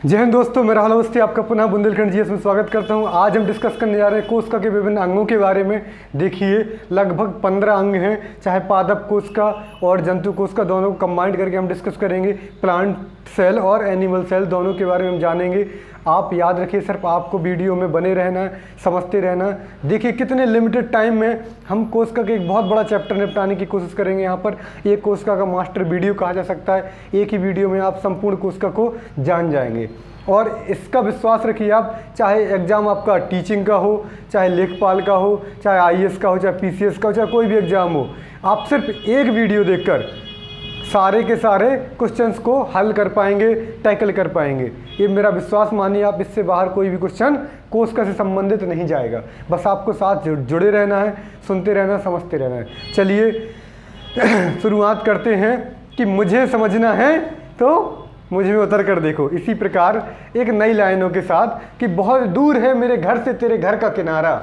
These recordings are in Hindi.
जय हिंद दोस्तों, मैं राहुल अवस्थी आपका पुनः बुंदेलखंड जीएस में स्वागत करता हूं। आज हम डिस्कस करने जा रहे हैं कोशिका के विभिन्न अंगों के बारे में। देखिए, लगभग 15 अंग हैं, चाहे पादप कोशिका और जंतु कोशिका दोनों को कंबाइंड करके हम डिस्कस करेंगे। प्लांट सेल और एनिमल सेल दोनों के बारे में हम जानेंगे। आप याद रखिए, सिर्फ आपको वीडियो में बने रहना है, समझते रहना है। देखिए कितने लिमिटेड टाइम में हम कोशिका के एक बहुत बड़ा चैप्टर निपटाने की कोशिश करेंगे। यहाँ पर एक कोशिका का मास्टर वीडियो कहा जा सकता है। एक ही वीडियो में आप संपूर्ण कोशिका को जान जाएंगे। और इसका विश्वास रखिए आप, चाहे एग्ज़ाम आपका टीचिंग का हो, चाहे लेखपाल का हो, चाहे आईएएस का हो, चाहे पीसीएस का हो, चाहे कोई भी एग्ज़ाम हो, आप सिर्फ एक वीडियो देखकर सारे के सारे क्वेश्चंस को हल कर पाएंगे, टैकल कर पाएंगे। ये मेरा विश्वास मानिए आप। इससे बाहर कोई भी क्वेश्चन कोशिका से संबंधित नहीं जाएगा। बस आपको साथ जुड़े रहना है, सुनते रहना, समझते रहना है। चलिए शुरुआत करते हैं कि मुझे समझना है तो मुझ में उतर कर देखो। इसी प्रकार एक नई लाइनों के साथ कि बहुत दूर है मेरे घर से तेरे घर का किनारा,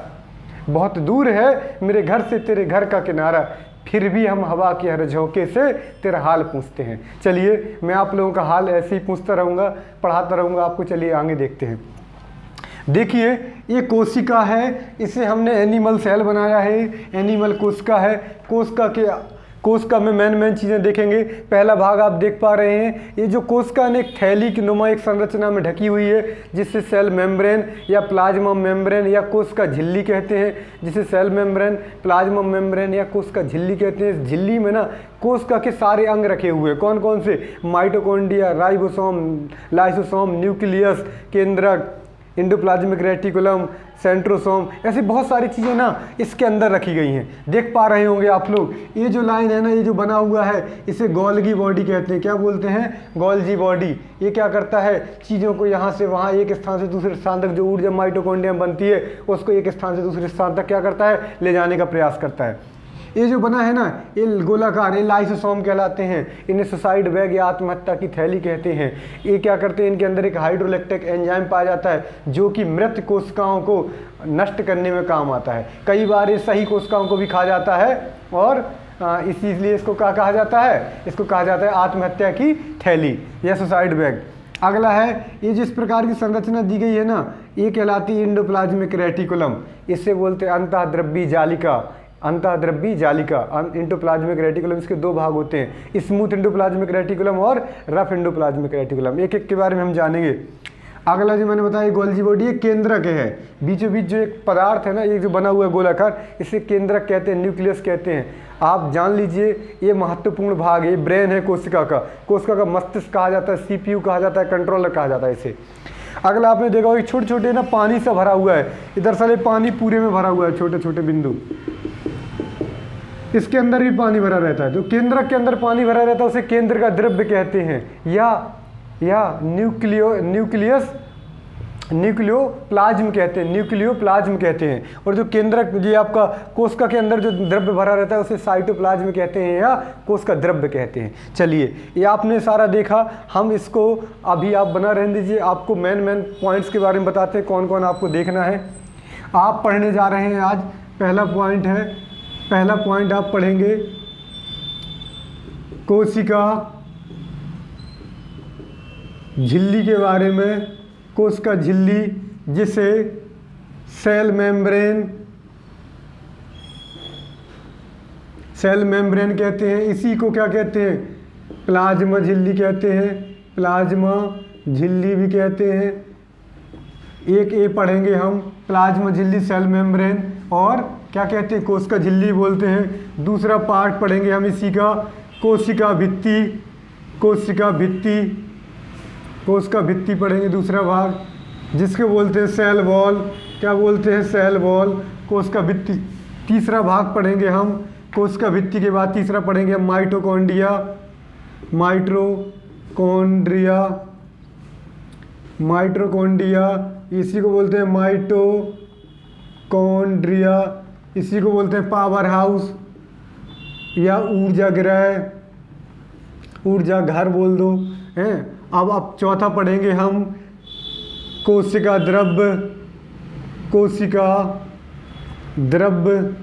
बहुत दूर है मेरे घर से तेरे घर का किनारा, फिर भी हम हवा के हर झोंके से तेरा हाल पूछते हैं। चलिए, मैं आप लोगों का हाल ऐसे ही पूछता रहूँगा, पढ़ाता रहूँगा आपको। चलिए आगे देखते हैं। देखिए, ये कोशिका है, इसे हमने एनिमल सेल बनाया है। एनिमल कोशिका है। कोशिका में मेन चीज़ें देखेंगे। पहला भाग आप देख पा रहे हैं, ये जो कोशिका ने एक थैली की नुमा एक संरचना में ढकी हुई है, जिसे सेल मेम्ब्रेन या प्लाज्मा मेम्ब्रेन या कोशिका झिल्ली कहते हैं। जिसे सेल मेम्ब्रेन, प्लाज्मा मेम्ब्रेन या कोशिका झिल्ली कहते हैं। इस झिल्ली में ना कोशिका के सारे अंग रखे हुए हैं। कौन कौन से? माइटोकॉन्ड्रिया, राइबोसोम, लाइसोसोम, न्यूक्लियस, केंद्रक, एंडोप्लाज्मिक रेटिकुलम, सेंट्रोसोम, ऐसी बहुत सारी चीज़ें ना इसके अंदर रखी गई हैं। देख पा रहे होंगे आप लोग। ये जो लाइन है ना, ये जो बना हुआ है, इसे गोल्गी बॉडी कहते हैं। क्या बोलते हैं? Golgi body. ये क्या करता है? चीज़ों को यहाँ से वहाँ, एक स्थान से दूसरे स्थान तक जो ऊर्जा माइटोकॉन्ड्रिया में बनती है, उसको एक स्थान से दूसरे स्थान तक क्या करता है? ले जाने का प्रयास करता है। ये जो बना है ना, ये गोलाकार, ये लाइसोसोम कहलाते हैं। इन्हें सुसाइड बैग या आत्महत्या की थैली कहते हैं। ये क्या करते हैं? इनके अंदर एक हाइड्रोलैक्टिक एंजाइम पाया जाता है, जो कि मृत कोशिकाओं को नष्ट करने में काम आता है। कई बार ये सही कोशिकाओं को भी खा जाता है, और इसीलिए इसको क्या कहा जाता है? इसको कहा जाता है आत्महत्या की थैली या सुसाइड बैग। अगला है, ये जिस प्रकार की संरचना दी गई है ना, ये कहलाती है एंडोप्लाज्मिक रेटिकुलम। इसे बोलते हैं अंतःद्रव्यी जालिका। अंतःद्रव्यी जालिका, एंडोप्लाज्मिक रेटिकुलम, इसके दो भाग होते हैं, स्मूथ एंडोप्लाज्मिक रेटिकुलम और रफ एंडोप्लाज्मिक रेटिकुलम। एक एक के बारे में हम जानेंगे। अगला जो मैंने बताया गोल्गी बॉडी, ये केंद्रक है। बीचों बीच जो एक पदार्थ है ना, ये जो बना हुआ है गोलाकार, इसे केंद्रक कहते हैं, न्यूक्लियस कहते हैं। आप जान लीजिए, ये महत्वपूर्ण भाग है, ये ब्रेन है कोशिका का। कोशिका का मस्तिष्क कहा जाता है, सीपीयू कहा जाता है, कंट्रोलर कहा जाता है इसे। अगला आपने देखा होगा, छोटे छोटे ना पानी से भरा हुआ है। इधर साले पानी पूरे में भरा हुआ है, छोटे छोटे बिंदु। इसके अंदर भी पानी भरा रहता है। जो केंद्रक के अंदर पानी भरा रहता है उसे केंद्र का द्रव्य कहते हैं, या न्यूक्लियोप्लाज्म कहते हैं, न्यूक्लियोप्लाज्म कहते हैं। और जो केंद्रक, ये आपका कोशिका के अंदर जो द्रव्य भरा रहता है उसे साइटोप्लाज्म कहते हैं या कोशिका द्रव्य कहते हैं। चलिए, ये आपने सारा देखा। हम इसको अभी आप बना रहने दीजिए, आपको मेन पॉइंट्स के बारे में बताते हैं, कौन कौन आपको देखना है। आप पढ़ने जा रहे हैं आज, पहला पॉइंट है, पहला पॉइंट आप पढ़ेंगे कोशिका झिल्ली के बारे में। कोशिका झिल्ली, जिसे सेल मेम्ब्रेन कहते हैं। इसी को क्या कहते हैं? प्लाज्मा झिल्ली कहते हैं, प्लाज्मा झिल्ली भी कहते हैं। एक ए पढ़ेंगे हम, प्लाज्मा झिल्ली, सेल मेम्ब्रेन, और क्या कहते हैं? कोशिका झिल्ली बोलते हैं। दूसरा पार्ट पढ़ेंगे हम इसी का, कोशिका भित्ति पढ़ेंगे, दूसरा भाग, जिसके बोलते हैं सेल वॉल। क्या बोलते हैं? सेल वॉल, कोशिका भित्ति। तीसरा भाग पढ़ेंगे हम, कोशिका भित्ति के बाद तीसरा पढ़ेंगे हम माइटोकॉन्ड्रिया, इसी को बोलते हैं माइटोकॉन्ड्रिया, इसी को बोलते हैं पावर हाउस या ऊर्जा घर बोल दो, हैं। अब चौथा पढ़ेंगे हम कोशिका द्रव्य,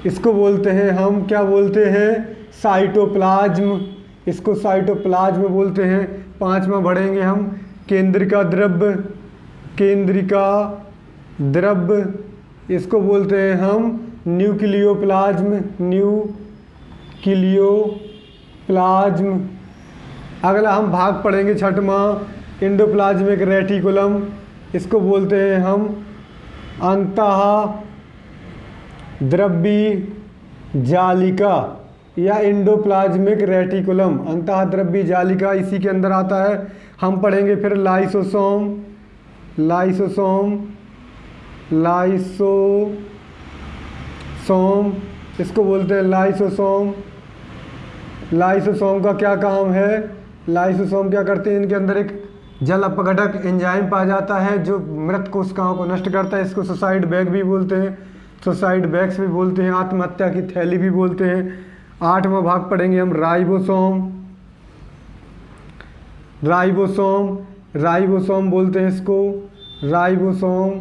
इसको बोलते हैं हम, क्या बोलते हैं? साइटोप्लाज्म इसको साइटोप्लाज्म बोलते हैं। 5वां पढ़ेंगे हम केंद्रिका द्रव्य, केंद्रिका द्रव्य इसको बोलते हैं हम न्यूक्लियोप्लाज्म, न्यूक्लियोप्लाज्म। अगला हम भाग पढ़ेंगे 6वां एंडोप्लाज्मिक रेटिकुलम, इसको बोलते हैं हम अंतः द्रव्य जालिका या एंडोप्लाज्मिक रेटिकुलम, अंतः द्रव्य जालिका इसी के अंदर आता है। हम पढ़ेंगे फिर लाइसोसोम, लाइसोसोम इसको बोलते हैं लाइसोसोम। लाइसोसोम का क्या काम है? लाइसोसोम क्या करते हैं? इनके अंदर एक जल अपघटक एंजाइम पाया जाता है जो मृत कोशिकाओं को नष्ट करता है। इसको सुसाइड बैग भी बोलते हैं, सुसाइड बैग्स भी बोलते हैं, आत्महत्या की थैली भी बोलते हैं। 8वां भाग पढ़ेंगे हम राइबोसोम, राइबोसोम, राइबोसोम बोलते हैं इसको, राइबोसोम।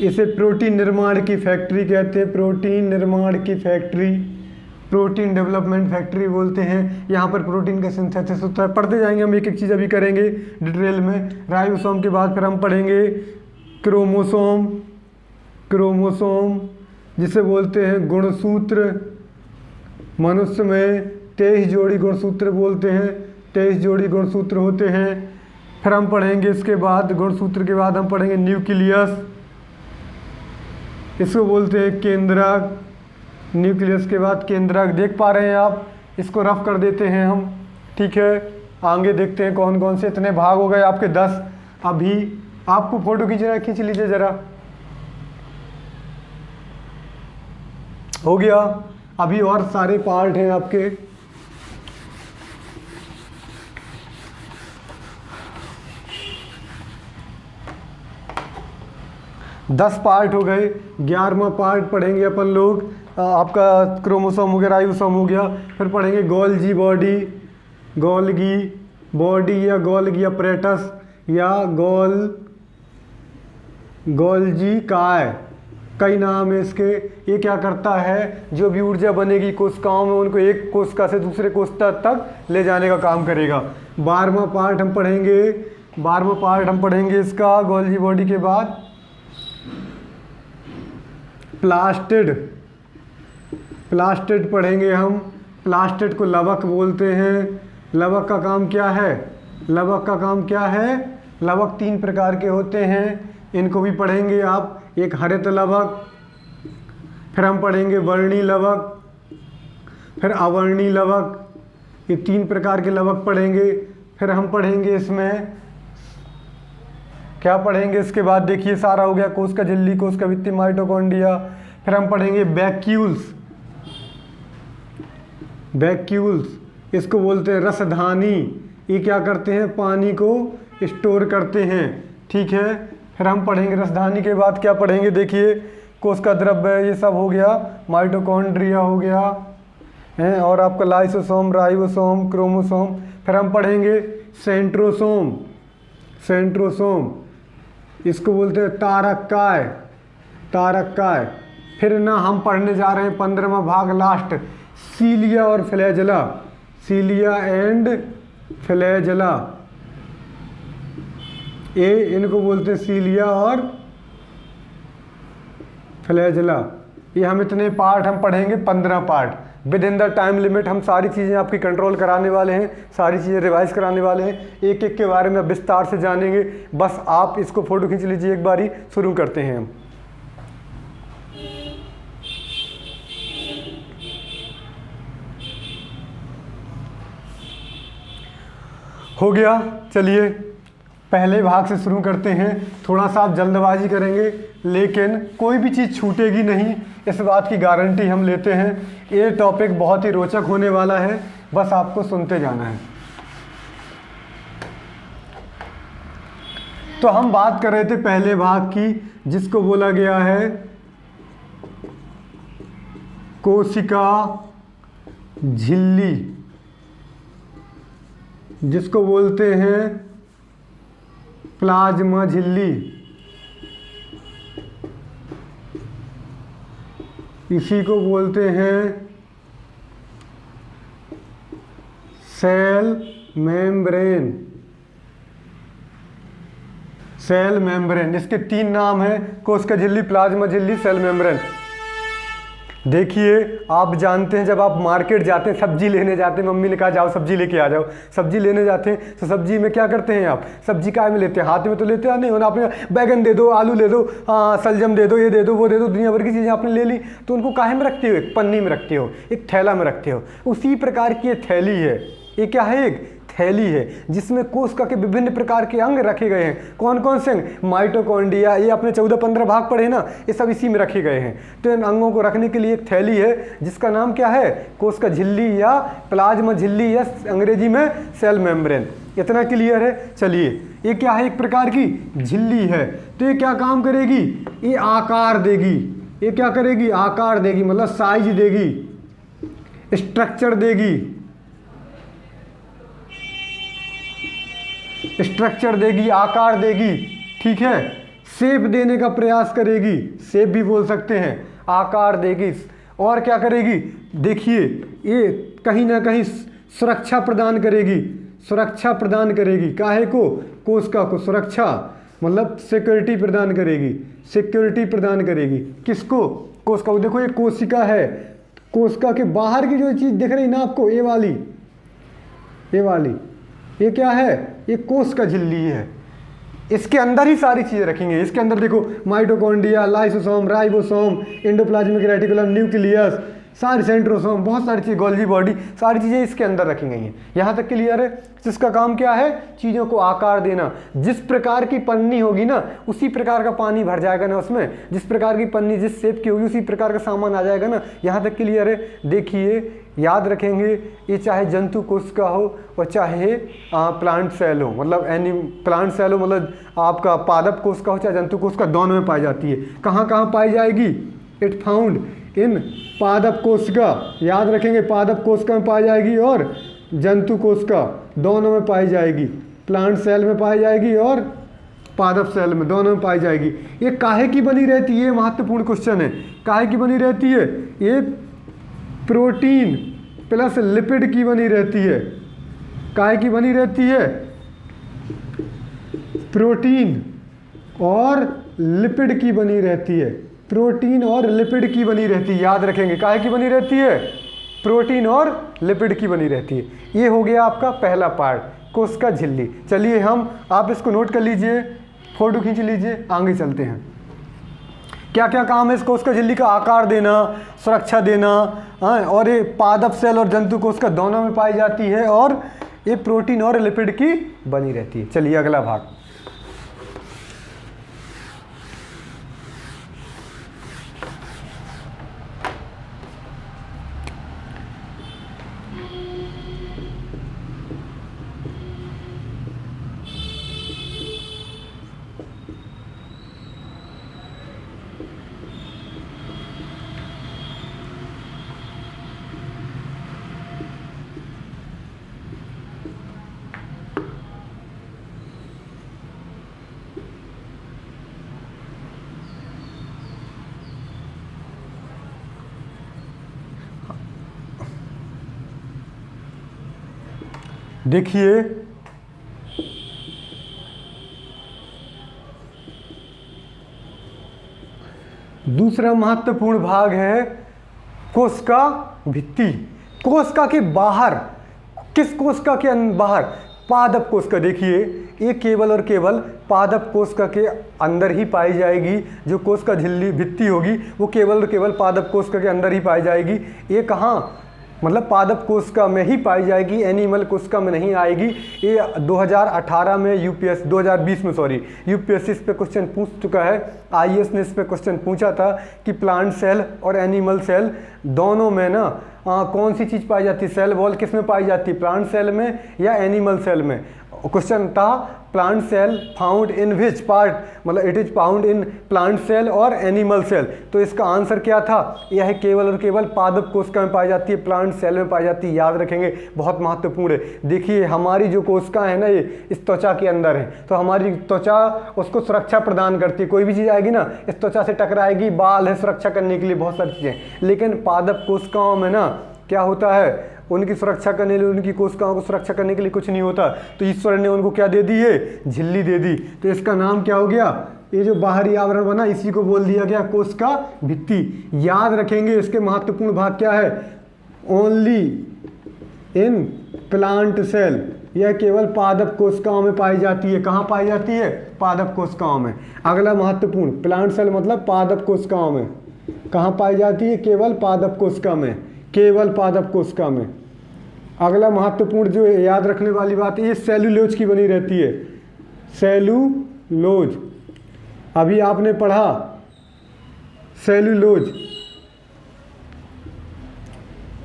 इसे प्रोटीन निर्माण की फैक्ट्री कहते हैं, प्रोटीन निर्माण की फैक्ट्री, प्रोटीन डेवलपमेंट फैक्ट्री बोलते हैं। यहाँ पर प्रोटीन का सिंथेसिस होता है। पढ़ते जाएंगे हम, एक एक चीज़ अभी करेंगे डिटेल में। राइबोसोम के बाद फिर हम पढ़ेंगे क्रोमोसोम, क्रोमोसोम जिसे बोलते हैं गुणसूत्र। मनुष्य में 23 जोड़ी गुणसूत्र बोलते हैं, 23 जोड़ी गुणसूत्र होते हैं। फिर हम पढ़ेंगे इसके बाद गुणसूत्र के बाद हम पढ़ेंगे न्यूक्लियस, इसको बोलते हैं केंद्रक। न्यूक्लियस के बाद केंद्रक। देख पा रहे हैं आप, इसको रफ कर देते हैं हम, ठीक है। आगे देखते हैं कौन कौन से। इतने भाग हो गए आपके 10। अभी आपको फोटो खींच लीजिए ज़रा, हो गया। अभी और सारे पार्ट हैं आपके। दस पार्ट हो गए। 11वां पार्ट पढ़ेंगे अपन लोग। आपका क्रोमोसोम हो गया, राइबोसोम हो गया। फिर पढ़ेंगे गोल्गी बॉडी, गोल्गी बॉडी या गोल्गी अपरेटस या गोल्गी काय, कई नाम है इसके। ये क्या करता है? जो भी ऊर्जा बनेगी कोशिकाओं में उनको एक कोशिका से दूसरे कोशिका तक ले जाने का काम करेगा। 12वां पार्ट हम पढ़ेंगे, 12वां पार्ट हम पढ़ेंगे इसका गोल्गी बॉडी के बाद प्लास्टिड, प्लास्टिड पढ़ेंगे हम। प्लास्टिड को लवक बोलते हैं। लवक का काम क्या है? लवक का काम क्या है? लवक 3 प्रकार के होते हैं, इनको भी पढ़ेंगे आप। एक हरित लवक, फिर हम पढ़ेंगे वर्णी लवक, फिर अवर्णी लवक। ये 3 प्रकार के लवक पढ़ेंगे। फिर हम पढ़ेंगे इसमें क्या पढ़ेंगे इसके बाद? देखिए सारा हो गया, कोश का झिल्ली, कोश का भित्ति, माइटोकॉन्ड्रिया। फिर हम पढ़ेंगे वैक्यूल्स, वैक्यूल्स इसको बोलते हैं रसधानी। ये क्या करते हैं? पानी को स्टोर करते हैं, ठीक है। फिर हम पढ़ेंगे रसधानी के बाद क्या पढ़ेंगे? देखिए कोश का द्रव्य, ये सब हो गया, माइटोकॉन्ड्रिया हो गया है, और आपका लाइसोसोम, राइबोसोम, क्रोमोसोम। फिर हम पढ़ेंगे सेंट्रोसोम, सेंट्रोसोम इसको बोलते हैं तारक्काय, तारक्काय। फिर ना हम पढ़ने जा रहे हैं 15वां भाग लास्ट, सीलिया और फ्लैजेला, सीलिया एंड फ्लैजेला। ये इनको बोलते हैं सीलिया और फ्लैजेला। ये हम इतने पार्ट हम पढ़ेंगे, 15 part. With in the time limit हम सारी चीज़ें आपकी कंट्रोल कराने वाले हैं, सारी चीज़ें रिवाइज कराने वाले हैं, एक एक के बारे में विस्तार से जानेंगे। बस आप इसको फोटो खींच लीजिए एक बारी। शुरू करते हैं हम। हो गया, चलिए पहले भाग से शुरू करते हैं। थोड़ा सा आप जल्दबाजी करेंगे लेकिन कोई भी चीज़ छूटेगी नहीं, इस बात की गारंटी हम लेते हैं। ये टॉपिक बहुत ही रोचक होने वाला है, बस आपको सुनते जाना है। तो हम बात कर रहे थे पहले भाग की, जिसको बोला गया है कोशिका झिल्ली, जिसको बोलते हैं प्लाज्मा झिल्ली। इसी को बोलते हैं सेल मेम्ब्रेन, सेल मेम्ब्रेन, इसके 3 नाम हैं, कोशिका झिल्ली, प्लाज्मा झिल्ली, सेल मेम्ब्रेन। देखिए आप जानते हैं जब आप मार्केट जाते हैं, सब्जी लेने जाते हैं, मम्मी ने कहा जाओ सब्जी लेके आ जाओ, सब्जी लेने जाते हैं तो सब्जी में क्या करते हैं आप, सब्जी काय में लेते हैं, हाथ में तो लेते हैं नहीं, आपने बैगन दे दो, आलू दे दो, सलजम दे दो, ये दे दो, वो दे ददो, दुनिया भर की चीज़ें आपने ले ली, तो उनको काहे में रखते हो, एक पन्नी में रखते हो, एक थैला में रखते हो। उसी प्रकार की ये थैली है, ये क्या है, एक थैली है जिसमें कोशिका के विभिन्न प्रकार के अंग रखे गए हैं। कौन कौन से अंग, माइटोकॉन्ड्रिया, ये अपने 14-15 भाग पढ़े ना, ये सब इसी में रखे गए हैं। तो इन अंगों को रखने के लिए एक थैली है जिसका नाम क्या है, कोशिका झिल्ली या प्लाज्मा झिल्ली या अंग्रेजी में सेल मेम्ब्रेन। इतना क्लियर है। चलिए ये क्या है, एक प्रकार की झिल्ली है, तो ये क्या काम करेगी, ये आकार देगी, ये क्या करेगी, आकार देगी, मतलब साइज देगी, स्ट्रक्चर देगी, स्ट्रक्चर देगी, आकार देगी, ठीक है, शेप देने का प्रयास करेगी, शेप भी बोल सकते हैं, आकार देगी, और क्या करेगी, देखिए ये कहीं ना कहीं सुरक्षा प्रदान करेगी, सुरक्षा प्रदान करेगी, काहे को, कोशिका को, सुरक्षा मतलब सिक्योरिटी प्रदान करेगी, सिक्योरिटी प्रदान करेगी, किसको, कोशिका को। देखो ये कोशिका है, कोशिका के बाहर की जो चीज़ दिख रही ना आपको, ये वाली, ये वाली, ये क्या है, ये कोशिका झिल्ली है, इसके अंदर ही सारी चीज़ें रखेंगे। इसके अंदर देखो mitochondria, lysosome, ribosome, endoplasmic reticulum, nucleus, सारी सेंट्रोसोम, बहुत सारी चीज़, गोल्गी बॉडी, सारी चीज़ें इसके अंदर रखी गई हैं। यहाँ तक क्लियर है। जिसका काम क्या है, चीज़ों को आकार देना। जिस प्रकार की पन्नी होगी ना उसी प्रकार का पानी भर जाएगा ना उसमें, जिस प्रकार की पन्नी जिस शेप की होगी उसी प्रकार का सामान आ जाएगा ना। यहाँ तक क्लियर है। देखिए याद रखेंगे, ये चाहे जंतु कोशिका हो और चाहे प्लांट सेल हो, मतलब प्लांट सेल हो, मतलब आपका पादप कोशिका हो चाहे जंतु कोशिका, दोनों में पाई जाती है। कहाँ कहाँ पाई जाएगी, इट फाउंड इन पादप कोशिका, याद रखेंगे, पादप कोशिका में पाई जाएगी और जंतु कोशिका दोनों में पाई जाएगी। प्लांट सेल में पाई जाएगी और पादप सेल में, दोनों में पाई जाएगी। ये काहे की बनी रहती है, महत्वपूर्ण क्वेश्चन है। काहे की बनी रहती है, ये प्रोटीन प्लस लिपिड की बनी रहती है। काहे की बनी रहती है, प्रोटीन और लिपिड की बनी रहती है, प्रोटीन और लिपिड की बनी रहती है। याद रखेंगे काहे की बनी रहती है, प्रोटीन और लिपिड की बनी रहती है। ये हो गया आपका पहला पार्ट, कोशिका झिल्ली। चलिए हम, आप इसको नोट कर लीजिए, फोटो खींच लीजिए, आगे चलते हैं। क्या क्या काम है इस कोशिका झिल्ली का, आकार देना, सुरक्षा देना, और ये पादप सेल और जंतु कोशिका दोनों में पाई जाती है और ये प्रोटीन और लिपिड की बनी रहती है। चलिए अगला भाग। देखिए दूसरा महत्वपूर्ण भाग है कोशिका भित्ति। कोशिका के बाहर, किस कोशिका के बाहर, पादप कोशिका। देखिए ये केवल और केवल पादप कोशिका के अंदर ही पाई जाएगी। जो कोशिका झिल्ली भित्ति होगी वो केवल और केवल पादप कोशिका के अंदर ही पाई जाएगी। ये कहाँ, मतलब पादप कोशिका में ही पाई जाएगी, एनिमल कोशिका में नहीं आएगी। ये 2018 में यूपीएस 2020 में सॉरी यूपीएससी इस पे क्वेश्चन पूछ चुका है। आईएएस ने इस पे क्वेश्चन पूछा था कि प्लांट सेल और एनिमल सेल दोनों में ना कौन सी चीज़ पाई जाती है, सेल वॉल किस में पाई जाती है, प्लांट सेल में या एनिमल सेल में। क्वेश्चन था plant cell found in which part, मतलब it is found in plant cell और एनिमल सेल। तो इसका आंसर क्या था, यह केवल और केवल पादप कोशिका में पाई जाती है, प्लांट सेल में पाई जाती है। याद रखेंगे, बहुत महत्वपूर्ण है। देखिए हमारी जो कोशिका है ना ये इस त्वचा के अंदर है, तो हमारी त्वचा उसको सुरक्षा प्रदान करती है। कोई भी चीज़ आएगी ना इस त्वचा से टकराएगी, बाल है सुरक्षा करने के लिए, बहुत सारी चीज़ें। लेकिन पादप कोशिकाओं में ना क्या होता है, उनकी सुरक्षा करने के लिए, उनकी कोशिकाओं को सुरक्षा करने के लिए कुछ नहीं होता, तो ईश्वर ने उनको क्या दे दी है, झिल्ली दे दी। तो इसका नाम क्या हो गया, ये जो बाहरी आवरण बना इसी को बोल दिया गया कोशिका भित्ति। याद रखेंगे इसके महत्वपूर्ण भाग क्या है, ओनली इन प्लांट सेल, यह केवल पादप कोशिकाओं में पाई जाती है। कहाँ पाई जाती है, पादप कोशिकाओं में। अगला महत्वपूर्ण, प्लांट सेल मतलब पादप कोशिकाओं में। कहाँ पाई जाती है, केवल पादप कोशिका में, केवल पादप कोशिका में। अगला महत्वपूर्ण जो याद रखने वाली बात है, ये सेलुलोज की बनी रहती है, सेलुलोज। अभी आपने पढ़ा सेलुलोज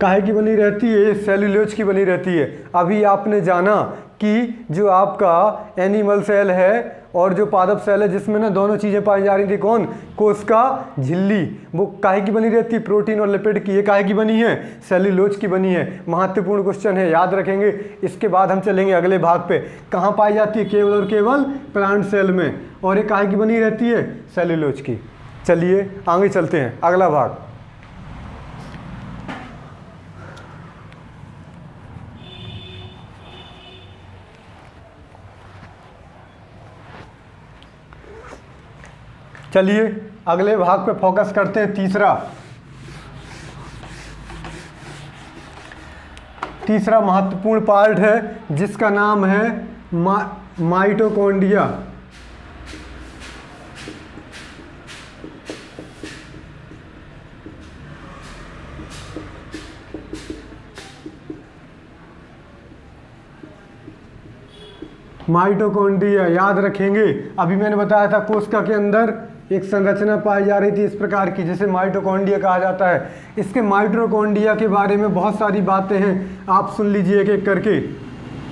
काहे की बनी रहती है, सेलुलोज की बनी रहती है। अभी आपने जाना कि जो आपका एनिमल सेल है और जो पादप सेल है जिसमें ना दोनों चीज़ें पाई जा रही थी, कौन, कोशिका झिल्ली, वो काहे की बनी रहती है, प्रोटीन और लिपिड की। ये काहे की बनी है, सेलुलोज की बनी है। महत्वपूर्ण क्वेश्चन है, याद रखेंगे। इसके बाद हम चलेंगे अगले भाग पे। कहाँ पाई जाती है, केवल और केवल प्लांट सेल में, और ये काहे की बनी रहती है, सेलुलोज की। चलिए आगे चलते हैं, अगला भाग। चलिए अगले भाग पे फोकस करते हैं। तीसरा महत्वपूर्ण पार्ट है जिसका नाम है माइटोकॉन्ड्रिया। माइटोकॉन्ड्रिया याद रखेंगे। अभी मैंने बताया था कोशिका के अंदर एक संरचना पाई जा रही थी इस प्रकार की, जिसे माइटोकॉन्ड्रिया कहा जाता है। इसके माइटोकॉन्ड्रिया के बारे में बहुत सारी बातें हैं, आप सुन लीजिए एक एक करके,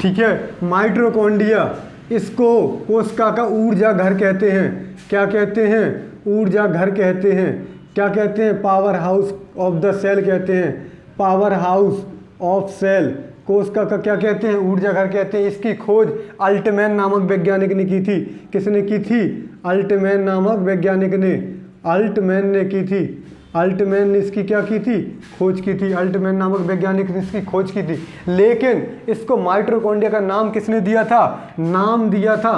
ठीक है। माइटोकॉन्ड्रिया, इसको कोशिका का ऊर्जा घर कहते हैं। क्या कहते हैं, ऊर्जा घर कहते हैं। क्या कहते हैं, power house of the cell कहते हैं, पावर हाउस ऑफ सेल। कोशिका का क्या कहते हैं, ऊर्जा घर कहते हैं। इसकी खोज अल्टमैन नामक वैज्ञानिक ने की थी। किसने की थी, अल्टमैन नामक वैज्ञानिक ने, अल्टमैन ने की थी। अल्टमैन ने इसकी क्या की थी, खोज की थी। अल्टमैन नामक वैज्ञानिक ने इसकी खोज की थी। लेकिन इसको माइटोकॉन्ड्रिया का नाम किसने दिया था, नाम दिया था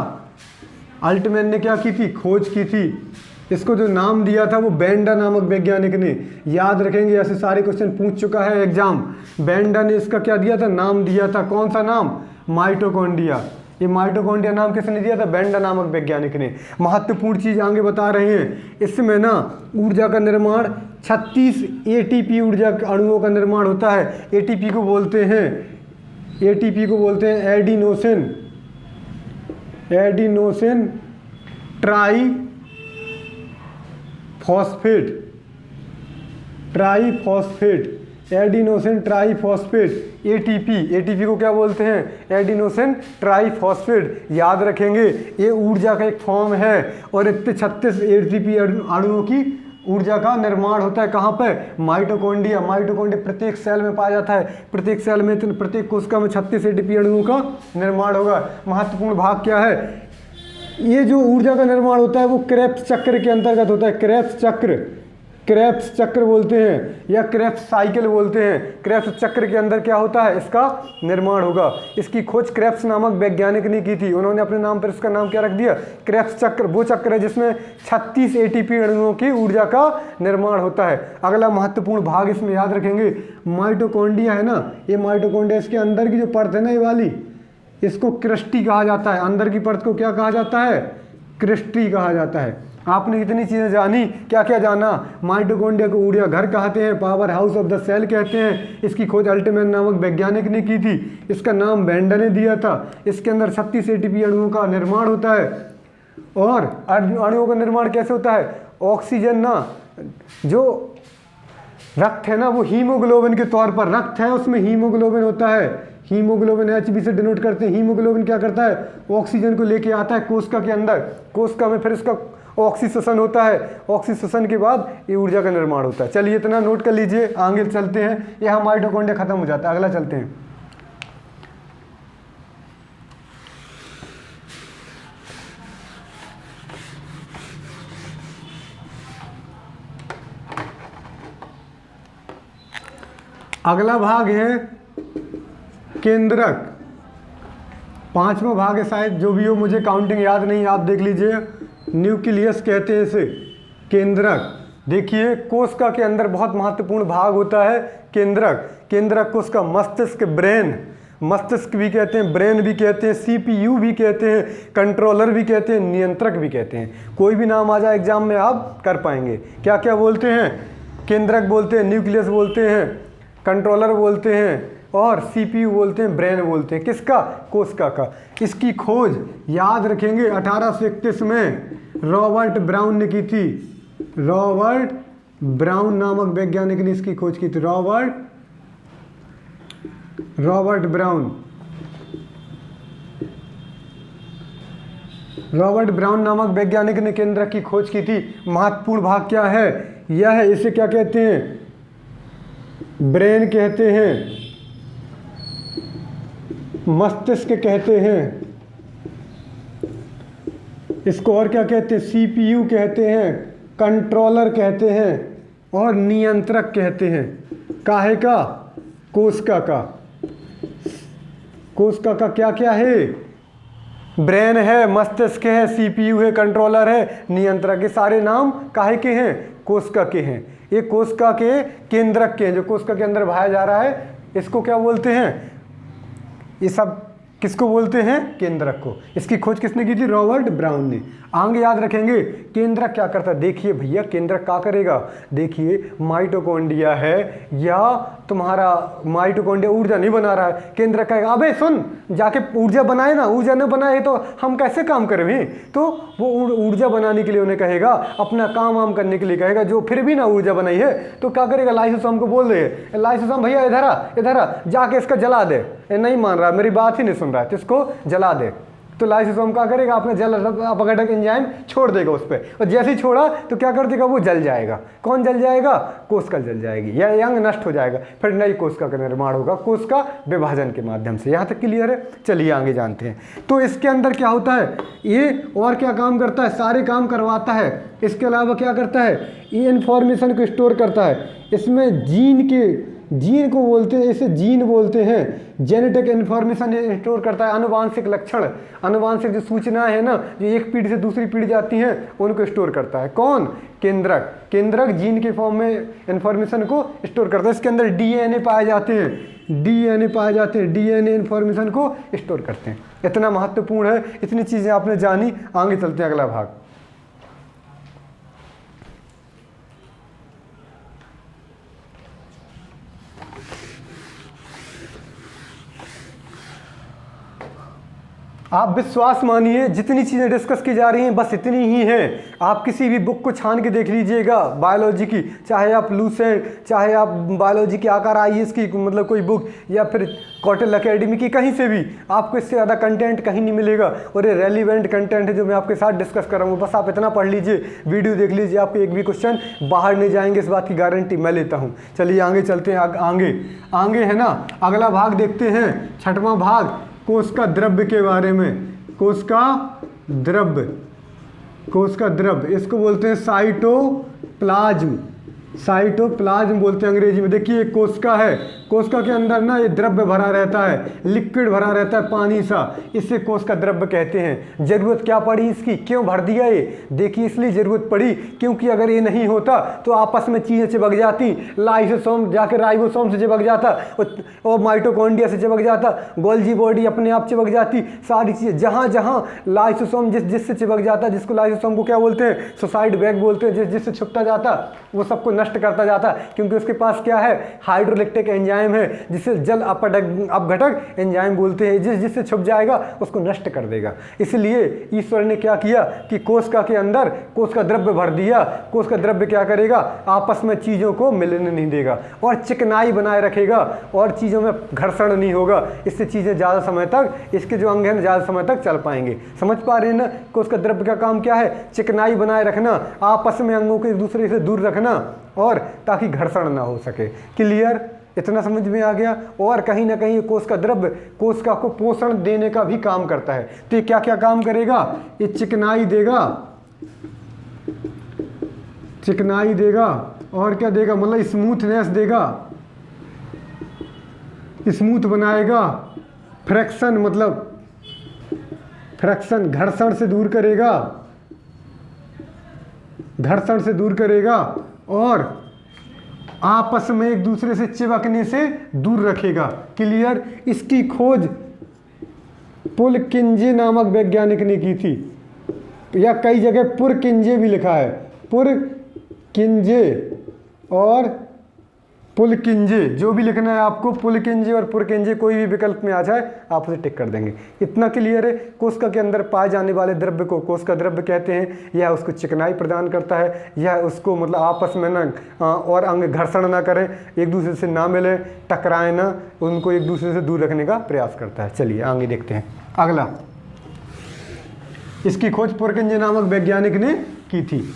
अल्टमैन ने, क्या की थी, खोज की थी। इसको जो नाम दिया था वो बेंडा नामक वैज्ञानिक ने। याद रखेंगे, ऐसे सारे क्वेश्चन पूछ चुका है एग्जाम। बेंडा ने इसका क्या दिया था, नाम दिया था। कौन सा नाम, माइटोकॉन्ड्रिया। ये माइटोकॉन्ड्रिया नाम किसने दिया था, बेंडा नामक वैज्ञानिक ने। महत्वपूर्ण चीज आगे बता रहे हैं, इसमें ना ऊर्जा का निर्माण 36 एटीपी ऊर्जा अणुओं का निर्माण होता है। एटीपी को बोलते हैं, एटीपी को बोलते हैं adenosine, adenosine try phosphate, triphosphate, adenosine triphosphate, ATP. ATP को क्या बोलते हैं, एडिनोसिन ट्राईफॉस्फेट। याद रखेंगे ये ऊर्जा का एक फॉर्म है और इतने 36 एटीपी अणुओं की ऊर्जा का निर्माण होता है। कहाँ पे, माइटोकॉन्ड्रिया। माइटोकॉन्ड्रिया प्रत्येक सेल में पाया जाता है। प्रत्येक सेल में, प्रत्येक कोशिका में 36 एटीपी अणुओं का निर्माण होगा। महत्वपूर्ण भाग क्या है, ये जो ऊर्जा का निर्माण होता है वो क्रेब्स चक्र के अंतर्गत होता है। क्रेब्स चक्र, क्रेब्स चक्र बोलते हैं या क्रेब्स साइकिल बोलते हैं। क्रेब्स चक्र के अंदर क्या होता है, इसका निर्माण होगा। इसकी खोज क्रेब्स नामक वैज्ञानिक ने की थी। उन्होंने अपने नाम पर इसका नाम क्या रख दिया, क्रेब्स चक्र। वो चक्र है जिसमें 36 एटीपी अणुओं की ऊर्जा का निर्माण होता है। अगला महत्वपूर्ण भाग इसमें याद रखेंगे, माइटोकॉन्ड्रिया है ना, ये माइटोकॉन्ड्रिया, इसके अंदर की जो परत है ना, ये वाली, इसको क्रिस्टी कहा जाता है। अंदर की परत को क्या कहा जाता है, क्रिस्टी कहा जाता है। आपने इतनी चीज़ें जानी, क्या क्या जाना, माइटोकॉन्ड्रिया को ऊर्जा घर कहते हैं, power house of the cell कहते हैं। इसकी खोज अल्टमैन नामक वैज्ञानिक ने की थी। इसका नाम बेंडा ने दिया था। इसके अंदर 36 एटीपी अणुओं का निर्माण होता है। और अणुओं का निर्माण कैसे होता है, ऑक्सीजन ना, जो रक्त है ना वो हीमोग्लोबिन के तौर पर, रक्त है उसमें हीमोग्लोबिन होता है। हीमोग्लोबिन HB से डिनोट करते हैं। हीमोग्लोबिन क्या करता है, ऑक्सीजन को लेके आता है कोशिका के अंदर। कोशिका में फिर इसका ऑक्सीसेशन होता है। ऑक्सीसेशन के बाद ये ऊर्जा का निर्माण होता है। चलिए इतना नोट कर लीजिए, आगे चलते हैं। यहाँ माइटोकॉन्ड्रिया खत्म हो जाता है, अगला चलते हैं। अगला भाग है केंद्रक, पांचवा भाग है शायद, जो भी हो मुझे काउंटिंग याद नहीं, आप देख लीजिए। न्यूक्लियस कहते हैं इसे, केंद्रक। देखिए कोशिका के अंदर बहुत महत्वपूर्ण भाग होता है केंद्रक। केंद्रक कोशिका, मस्तिष्क, ब्रेन, मस्तिष्क भी कहते हैं, ब्रेन भी कहते हैं, CPU भी कहते हैं, कंट्रोलर भी कहते हैं, नियंत्रक भी कहते हैं। कोई भी नाम आ जाए एग्जाम में आप कर पाएंगे। क्या क्या बोलते हैं? केंद्रक बोलते हैं, न्यूक्लियस बोलते हैं, कंट्रोलर बोलते हैं और CPU बोलते हैं, ब्रेन बोलते हैं। किसका? कोशिका का। इसकी खोज याद रखेंगे 1831 में रॉबर्ट ब्राउन ने की थी। रॉबर्ट ब्राउन नामक वैज्ञानिक ने इसकी खोज की थी। रॉबर्ट ब्राउन नामक वैज्ञानिक ने केंद्रक की खोज की थी। महत्वपूर्ण भाग क्या है? यह है, इसे क्या कहते हैं? ब्रेन कहते हैं, मस्तिष्क कहते हैं, इसको और क्या कहते हैं? CPU कहते हैं, कंट्रोलर कहते हैं और नियंत्रक कहते हैं। काहे का? कोशिका का। कोशिका का क्या क्या है? ब्रेन है, मस्तिष्क है, CPU है, कंट्रोलर है, नियंत्रक। ये सारे नाम काहे के हैं? कोशिका के हैं। ये कोशिका के केंद्रक के हैं, जो कोशिका के अंदर भाया जा रहा है, इसको क्या बोलते हैं? ये सब किसको बोलते हैं? केंद्रक को। इसकी खोज किसने की थी? रॉबर्ट ब्राउन ने। आगे याद रखेंगे केंद्रक क्या करता है। देखिए भैया केंद्रक क्या करेगा। देखिए माइटोकॉन्ड्रिया है या तुम्हारा माइटोकॉन्ड्रिया ऊर्जा नहीं बना रहा है, केंद्रक कहेगा अबे सुन, जाके ऊर्जा बनाए ना, ऊर्जा न बनाए तो हम कैसे काम करें। तो वो ऊर्जा बनाने के लिए उन्हें कहेगा, अपना काम वाम करने के लिए कहेगा। जो फिर भी ना ऊर्जा बनाई है तो क्या करेगा? लाइसोसोम को बोल दे, लाइसोसोम भैया इधर आ, जाके इसका जला दे। ये नहीं मान रहा, मेरी बात ही नहीं सुन रहा है, तो इसको जला दे। तो लाइसोसोम क्या करेगा? अपना जल अपघटक एंजाइम छोड़ देगा उस पर, और जैसे ही छोड़ा तो क्या कर देगा? वो जल जाएगा। कौन जल जाएगा? कोशिका जल जाएगी, यह अंग नष्ट हो जाएगा। फिर नई कोशिका का निर्माण होगा, कोशिका विभाजन के माध्यम से। यहाँ तक क्लियर है? चलिए आगे जानते हैं। तो इसके अंदर क्या होता है? ये और क्या काम करता है? सारे काम करवाता है। इसके अलावा क्या करता है? ये इन्फॉर्मेशन को स्टोर करता है। इसमें जीन को बोलते हैं, इसे जीन बोलते हैं। जेनेटिक इन्फॉर्मेशन स्टोर करता है, अनुवांशिक लक्षण, अनुवांशिक जो सूचनाएं हैं ना, जो एक पीढ़ी से दूसरी पीढ़ी जाती हैं, उनको स्टोर करता है। कौन? केंद्रक। केंद्रक जीन के फॉर्म में इन्फॉर्मेशन को स्टोर करता है। इसके अंदर DNA पाए जाते हैं, DNA इन्फॉर्मेशन को स्टोर करते हैं। इतना महत्वपूर्ण है, इतनी चीज़ें आपने जानी। आगे चलते हैं अगला भाग। आप विश्वास मानिए जितनी चीज़ें डिस्कस की जा रही हैं बस इतनी ही हैं। आप किसी भी बुक को छान के देख लीजिएगा बायोलॉजी की, चाहे आप लूसेंट, चाहे आप बायोलॉजी की आकार IAS की मतलब कोई बुक, या फिर कौटिल्य अकेडमी की, कहीं से भी आपको इससे ज़्यादा कंटेंट कहीं नहीं मिलेगा। और ये रेलिवेंट कंटेंट है जो मैं आपके साथ डिस्कस कर रहा हूँ। बस आप इतना पढ़ लीजिए, वीडियो देख लीजिए, आपको एक भी क्वेश्चन बाहर नहीं जाएंगे, इस बात की गारंटी मैं लेता हूँ। चलिए आगे चलते हैं। आगे है ना, अगला भाग देखते हैं, 6वां भाग, कोशिका द्रव्य के बारे में। कोशिका द्रव्य, इसको बोलते हैं साइटोप्लाज्म बोलते हैं अंग्रेजी में। देखिए कोशिका है, कोशिका के अंदर ना ये द्रव्य भरा रहता है, लिक्विड भरा रहता है, पानी सा, इसे कोशिका द्रव्य कहते हैं। जरूरत क्या पड़ी इसकी? क्यों भर दिया ये? देखिए इसलिए जरूरत पड़ी क्योंकि अगर ये नहीं होता तो आपस में चीज़ें चिपक जाती। लाइसोसोम जाकर राइबोसोम से चिपक जाता और माइटोकॉन्ड्रिया से चिपक जाता, गोल्जी बॉडी अपने आप चिपक जाती। सारी चीज़ें जहाँ लाइसोसोम जिससे चिपक जाता, जिसको लाइसोसोम को क्या बोलते हैं? सुसाइड बैग बोलते हैं। जिससे छुपता जाता वो सबको नष्ट करता जाता, क्योंकि उसके पास क्या है? हाइड्रोलिक्टिक एंजाइम है, जिसे जल अपघटक एंजाइम बोलते हैं। जिससे छुप जाएगा उसको नष्ट कर देगा। इसलिए ईश्वर ने क्या किया कि कोशिका के अंदर कोशिका द्रव्य भर दिया। कोशिका द्रव्य क्या करेगा? आपस में चीज़ों को मिलने नहीं देगा और चिकनाई बनाए रखेगा और चीज़ों में घर्षण नहीं होगा। इससे चीज़ें ज़्यादा समय तक, इसके जो अंग हैं ज़्यादा समय तक चल पाएंगे। समझ पा रहे हैं ना? कोशिका द्रव्य का काम क्या है? चिकनाई बनाए रखना, आपस में अंगों को एक दूसरे से दूर रखना, और ताकि घर्षण ना हो सके। क्लियर? इतना समझ में आ गया? और कहीं ना कहीं कोशिका द्रव्य कोशिका को पोषण देने का भी काम करता है। तो ये क्या क्या काम करेगा? ये चिकनाई देगा और क्या देगा? मतलब स्मूथनेस देगा, स्मूथ बनाएगा, फ्रैक्शन मतलब फ्रैक्शन घर्षण से दूर करेगा, घर्षण से दूर करेगा और आपस में एक दूसरे से चिपकने से दूर रखेगा। क्लियर। इसकी खोज पुरकिंजे नामक वैज्ञानिक ने की थी, या कई जगह पुरकिंजे भी लिखा है, पुरकिंजे और पुलकिंजे, जो भी लिखना है आपको, पुलकिंजे और पुरकिंजे कोई भी विकल्प में आ जाए आप उसे टिक कर देंगे। इतना क्लियर है। कोशिका के अंदर पाए जाने वाले द्रव्य को कोशिका द्रव्य कहते हैं। यह उसको चिकनाई प्रदान करता है, यह उसको मतलब आपस में ना और अंग घर्षण ना करें, एक दूसरे से ना मिले, टकराएं ना, उनको एक दूसरे से दूर रखने का प्रयास करता है। चलिए आगे देखते हैं। अगला, इसकी खोज पुरकिंजे नामक वैज्ञानिक ने की थी।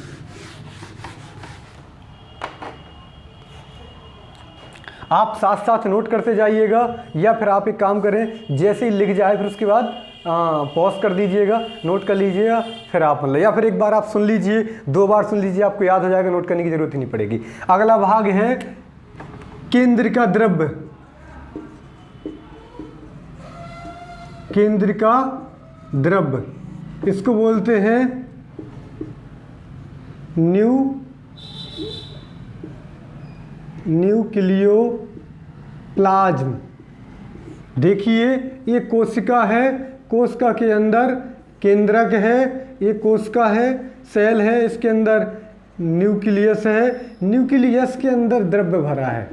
आप साथ साथ नोट करते जाइएगा, या फिर आप एक काम करें, जैसे ही लिख जाए फिर उसके बाद पॉज कर दीजिएगा, नोट कर लीजिएगा, फिर आप मतलब, या फिर एक बार आप सुन लीजिए, 2 बार सुन लीजिए, आपको याद हो जाएगा, नोट करने की जरूरत ही नहीं पड़ेगी। अगला भाग है केंद्र का द्रव्य। केंद्र का द्रव्य, इसको बोलते हैं न्यूक्लियोप्लाज्म। देखिए ये कोशिका है, कोशिका के अंदर केंद्रक है, ये कोशिका है, सेल है, इसके अंदर न्यूक्लियस है, न्यूक्लियस के अंदर द्रव्य भरा है,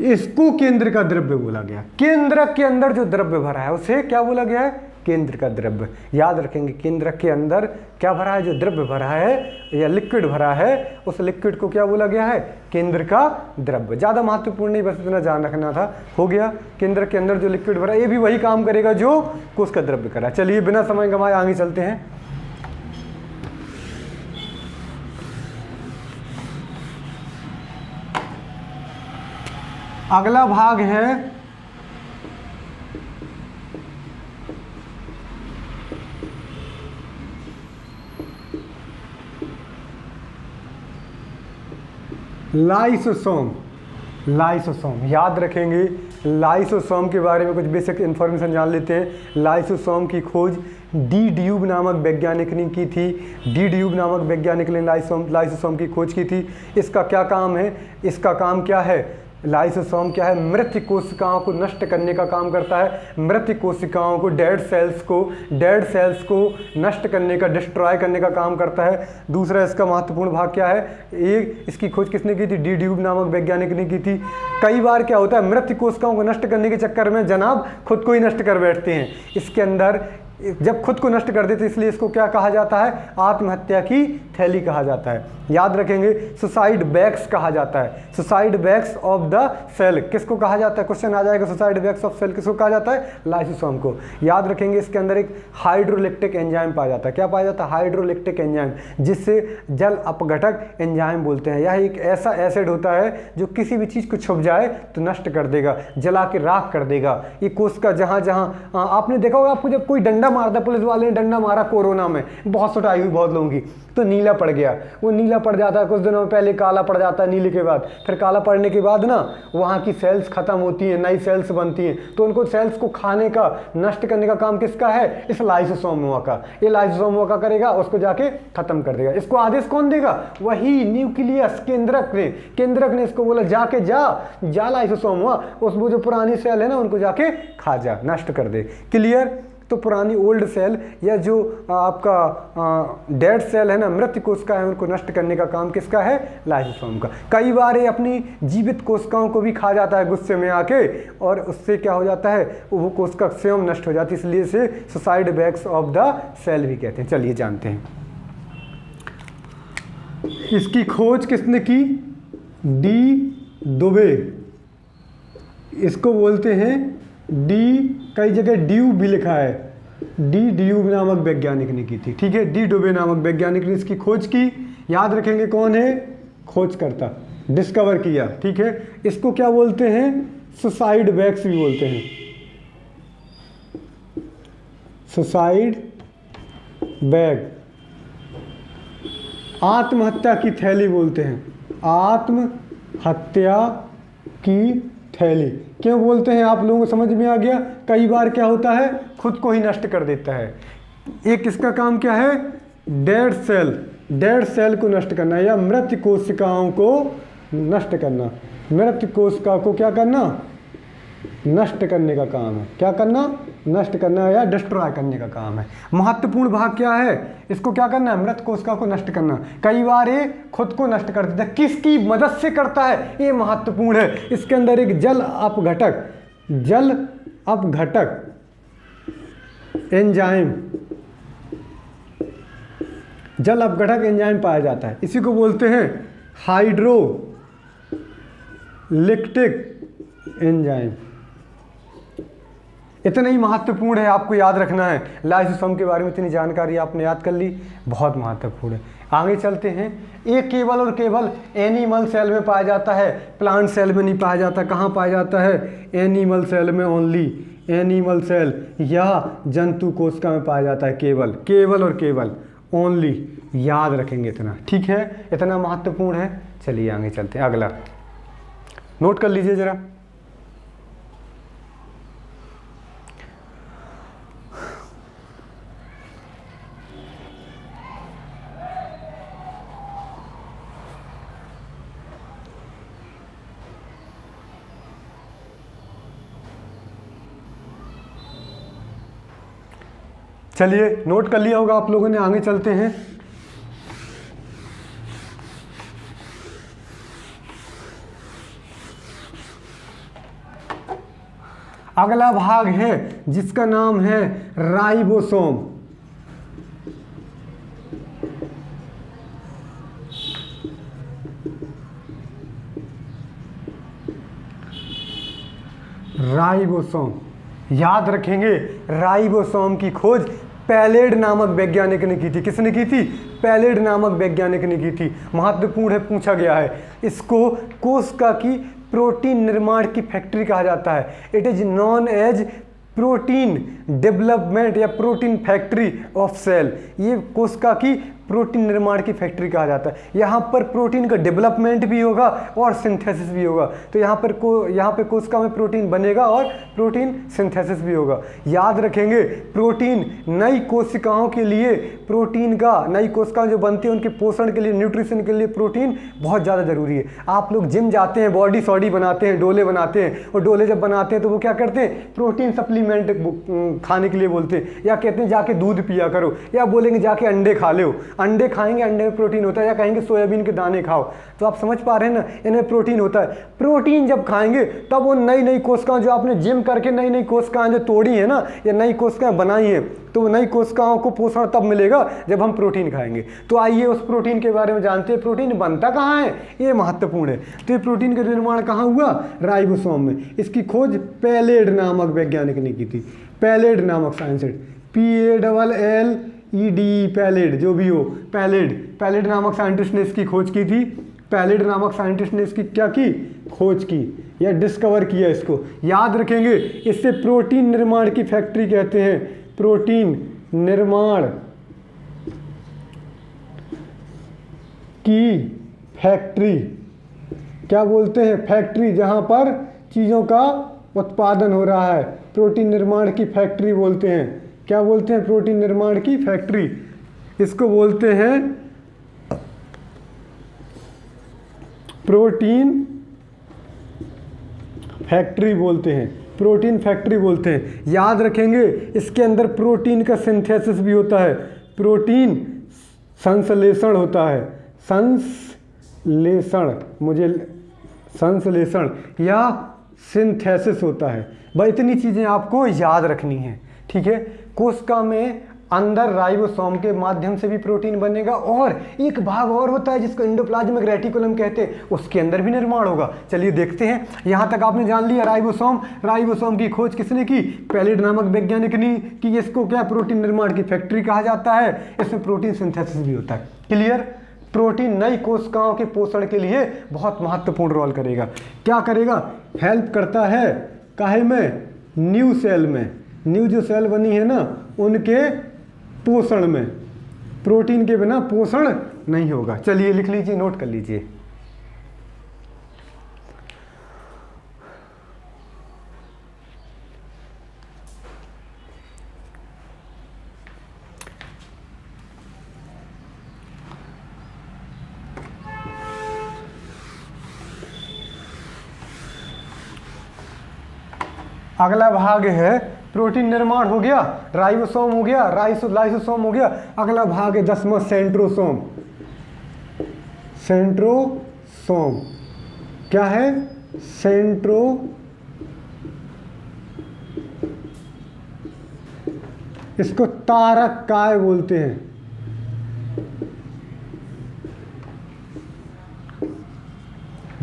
इसको केंद्र का द्रव्य बोला गया। केंद्रक के अंदर जो द्रव्य भरा है उसे क्या बोला गया है? केंद्र का द्रव्य। याद रखेंगे, केंद्रक के अंदर क्या भरा है? जो द्रव्य भरा है या लिक्विड भरा है, उस लिक्विड को क्या बोला गया है? केंद्र का द्रव्य। ज़्यादा महत्वपूर्ण नहीं, बस इतना जान रखना था, हो गया। केंद्र के अंदर जो लिक्विड भरा है ये भी वही काम करेगा जो कोश का द्रव्य करा। चलिए बिना समय गंवाए आगे चलते हैं। अगला भाग है लाइसोसोम। लाइसोसोम याद रखेंगे, लाइसोसोम के बारे में कुछ बेसिक इन्फॉर्मेशन जान लेते हैं। लाइसोसोम की खोज डी ड्यूब नामक वैज्ञानिक ने की थी। डी ड्यूब नामक वैज्ञानिक ने लाइसोसोम की खोज की थी। इसका क्या काम है? इसका काम क्या है? लाइसोसोम क्या है? मृत कोशिकाओं को नष्ट करने का काम करता है। मृत कोशिकाओं को, डेड सेल्स को नष्ट करने का, डिस्ट्रॉय करने का काम करता है। दूसरा इसका महत्वपूर्ण भाग क्या है? एक, इसकी खोज किसने की थी? डी ड्यूब नामक वैज्ञानिक ने की थी। कई बार क्या होता है, मृत कोशिकाओं को नष्ट करने के चक्कर में जनाब खुद को ही नष्ट कर बैठते हैं। इसके अंदर जब खुद को नष्ट कर देते, इसलिए इसको क्या कहा जाता है? आत्महत्या की थैली कहा जाता है। याद रखेंगे, सुसाइड बैग्स कहा जाता है। Suicide bags of the cell किसको कहा जाता है? क्वेश्चन आ जाएगा, सुसाइड बैग्स ऑफ सेल किसको कहा जाता है? लाइसोसोम को। याद रखेंगे, इसके अंदर एक हाइड्रोलैक्टिक एंजाइम पाया जाता है। क्या पाया जाता है? हाइड्रोलैक्टिक एंजाइम, जिससे जल अपघटक एंजाइम बोलते हैं। यह एक ऐसा एसिड होता है जो किसी भी चीज़ को छुप जाए तो नष्ट कर देगा, जला के राख कर देगा। ये कोशिका जहाँ जहाँ आपने देखा होगा, आपको जब कोई डंडा मारता, पुलिस वाले ने डंडा मारा कोरोना में, बहुत सुटाई हुई बहुत लोगों की, तो नीला पड़ गया। वो नीला पड़ जाता है, कुछ दिनों में पहले काला पड़ जाता है नीले के बाद, फिर काला पड़ने के बाद ना वहाँ की सेल्स खत्म होती हैं, नई सेल्स बनती हैं, तो उनको सेल्स को खाने का, नष्ट करने का काम किसका है? इस लाइसोसोम का। ये लाइसोसोम का करेगा, उसको जाके खत्म कर देगा। इसको आदेश कौन देगा? वही न्यूक्लियस, केंद्रक ने इसको बोला जाके जा लाइसोसोम उस वो जो पुरानी सेल है ना, उनको जाके खा जा, नष्ट कर दे। क्लियर? तो पुरानी ओल्ड सेल या जो आपका डेड सेल है ना, मृत कोशिका है, उनको नष्ट करने का काम किसका है? लाइसोसोम का। कई बार ये अपनी जीवित कोशिकाओं को भी खा जाता है गुस्से में आके, और उससे क्या हो जाता है? वो कोशिका स्वयं नष्ट हो जाती है, इसलिए इसे suicide bags of the cell भी कहते हैं। चलिए जानते हैं। इसकी खोज किसने की? डी दुबे। इसको बोलते हैं डी, कई जगह ड्यूब भी लिखा है, डी ड्यूब नामक वैज्ञानिक ने की थी। ठीक है, डी डुबे नामक वैज्ञानिक ने इसकी खोज की। याद रखेंगे कौन है? खोजकर्ता, डिस्कवर किया। ठीक है, इसको क्या बोलते हैं? सुसाइड बैग्स भी बोलते हैं, सुसाइड बैग। आत्महत्या की थैली बोलते हैं, आत्महत्या की थैली। क्यों बोलते हैं आप लोगों को समझ में आ गया। कई बार क्या होता है, खुद को ही नष्ट कर देता है। एक इसका काम क्या है, डेड सेल, डेड सेल को नष्ट करना या मृत कोशिकाओं को नष्ट करना। मृत कोशिका को क्या करना, नष्ट करने का काम है। क्या करना, नष्ट करना या डिस्ट्रॉय करने का काम है। महत्वपूर्ण भाग क्या है, इसको क्या करना है, मृत कोशिका को नष्ट करना। कई बार ये खुद को नष्ट कर देता है, किसकी मदद से करता है, ये महत्वपूर्ण है। इसके अंदर एक जल अपघटक, जल अपघटक एंजाइम, जल अपघटक एंजाइम पाया जाता है। इसी को बोलते हैं हाइड्रोलिक्टिक एंजाइम। इतना ही महत्वपूर्ण है, आपको याद रखना है। लाइसोसोम के बारे में इतनी जानकारी आपने याद कर ली, बहुत महत्वपूर्ण है। आगे चलते हैं। ये केवल और केवल एनिमल सेल में पाया जाता है, प्लांट सेल में नहीं पाया जाता। कहाँ पाया जाता है, एनिमल सेल में ओनली, एनिमल सेल या जंतु कोशिका में पाया जाता है। केवल, केवल और केवल, ओनली, याद रखेंगे इतना, ठीक है, इतना महत्वपूर्ण है। चलिए आगे चलते हैं। अगला नोट कर लीजिए जरा। चलिए नोट कर लिया होगा आप लोगों ने, आगे चलते हैं। अगला भाग है जिसका नाम है राइबोसोम। राइबोसोम, याद रखेंगे, राइबोसोम की खोज पैलेड नामक वैज्ञानिक ने की थी। किसने की थी, पैलेड नामक वैज्ञानिक ने की थी। महत्वपूर्ण है, पूछा गया है। इसको कोशिका की प्रोटीन निर्माण की फैक्ट्री कहा जाता है। It is known as protein development या प्रोटीन फैक्ट्री ऑफ सेल। ये कोशिका की प्रोटीन निर्माण की फैक्ट्री कहा जाता है। यहाँ पर प्रोटीन का डेवलपमेंट भी होगा और सिंथेसिस भी होगा। तो यहाँ पर कोशिका में प्रोटीन बनेगा और प्रोटीन सिंथेसिस भी होगा। याद रखेंगे, प्रोटीन नई कोशिकाओं के लिए, प्रोटीन का नई कोशिकाएं जो बनती हैं उनके पोषण के लिए, न्यूट्रिशन के लिए प्रोटीन बहुत ज़्यादा ज़रूरी है। आप लोग जिम जाते हैं, बॉडी सॉडी बनाते हैं, डोले बनाते हैं, और डोले जब बनाते हैं तो वो क्या करते हैं, प्रोटीन सप्लीमेंट खाने के लिए बोलते हैं, या कहते हैं जाके दूध पिया करो, या बोलेंगे जाके अंडे खा लो। अंडे खाएंगे, अंडे में प्रोटीन होता है, या कहेंगे सोयाबीन के दाने खाओ। तो आप समझ पा रहे हैं ना, इनमें प्रोटीन होता है। प्रोटीन जब खाएंगे तब वो नई नई कोशिकाएं जो आपने जिम करके नई नई कोशिकाएं जो तोड़ी है ना, या नई कोशिकाएं बनाई हैं, तो नई कोशिकाओं को पोषण तब मिलेगा जब हम प्रोटीन खाएंगे। तो आइए उस प्रोटीन के बारे में जानते हैं। प्रोटीन बनता कहाँ है, ये महत्वपूर्ण है। तो ये प्रोटीन का निर्माण कहाँ हुआ, राइबोसोम में। इसकी खोज पैलेड नामक वैज्ञानिक ने की थी। पैलेड नामक साइंटिस्ट, PALLED, पैलेड, जो भी हो, पैलेड नामक साइंटिस्ट ने इसकी खोज की थी। पैलेड नामक साइंटिस्ट ने इसकी क्या की, खोज की या डिस्कवर किया। इसको याद रखेंगे, इससे प्रोटीन निर्माण की फैक्ट्री कहते हैं। प्रोटीन निर्माण की फैक्ट्री क्या बोलते हैं, फैक्ट्री जहां पर चीज़ों का उत्पादन हो रहा है, प्रोटीन निर्माण की फैक्ट्री बोलते हैं। क्या बोलते हैं, प्रोटीन निर्माण की फैक्ट्री। इसको बोलते हैं प्रोटीन फैक्ट्री बोलते हैं, प्रोटीन फैक्ट्री बोलते हैं। याद रखेंगे, इसके अंदर प्रोटीन का सिंथेसिस भी होता है, प्रोटीन संश्लेषण होता है, संश्लेषण या सिंथेसिस होता है। भाई इतनी चीज़ें आपको याद रखनी है, ठीक है। कोशिका में अंदर राइबोसोम के माध्यम से भी प्रोटीन बनेगा, और एक भाग और होता है जिसको एंडोप्लाज्मिक रेटिकुलम कहते हैं, उसके अंदर भी निर्माण होगा। चलिए देखते हैं। यहाँ तक आपने जान लिया राइबोसोम की खोज किसने की, पैलेड नामक वैज्ञानिक ने की। इसको क्या, प्रोटीन निर्माण की फैक्ट्री कहा जाता है। इसमें प्रोटीन सिंथेसिस भी होता है। क्लियर। प्रोटीन नई कोशिकाओं के पोषण के लिए बहुत महत्वपूर्ण रोल करेगा। क्या करेगा, हेल्प करता है काहे में, न्यू सेल में, न्यू जो सेल बनी है ना उनके पोषण में। प्रोटीन के बिना पोषण नहीं होगा। चलिए लिख लीजिए, नोट कर लीजिए। अगला भाग है प्रोटीन निर्माण हो गया, राइबोसोम हो गया, लाइसोसोम हो गया। अगला भाग है 10वां सेंट्रोसोम। सेंट्रोसोम क्या है? इसको तारक काय बोलते हैं।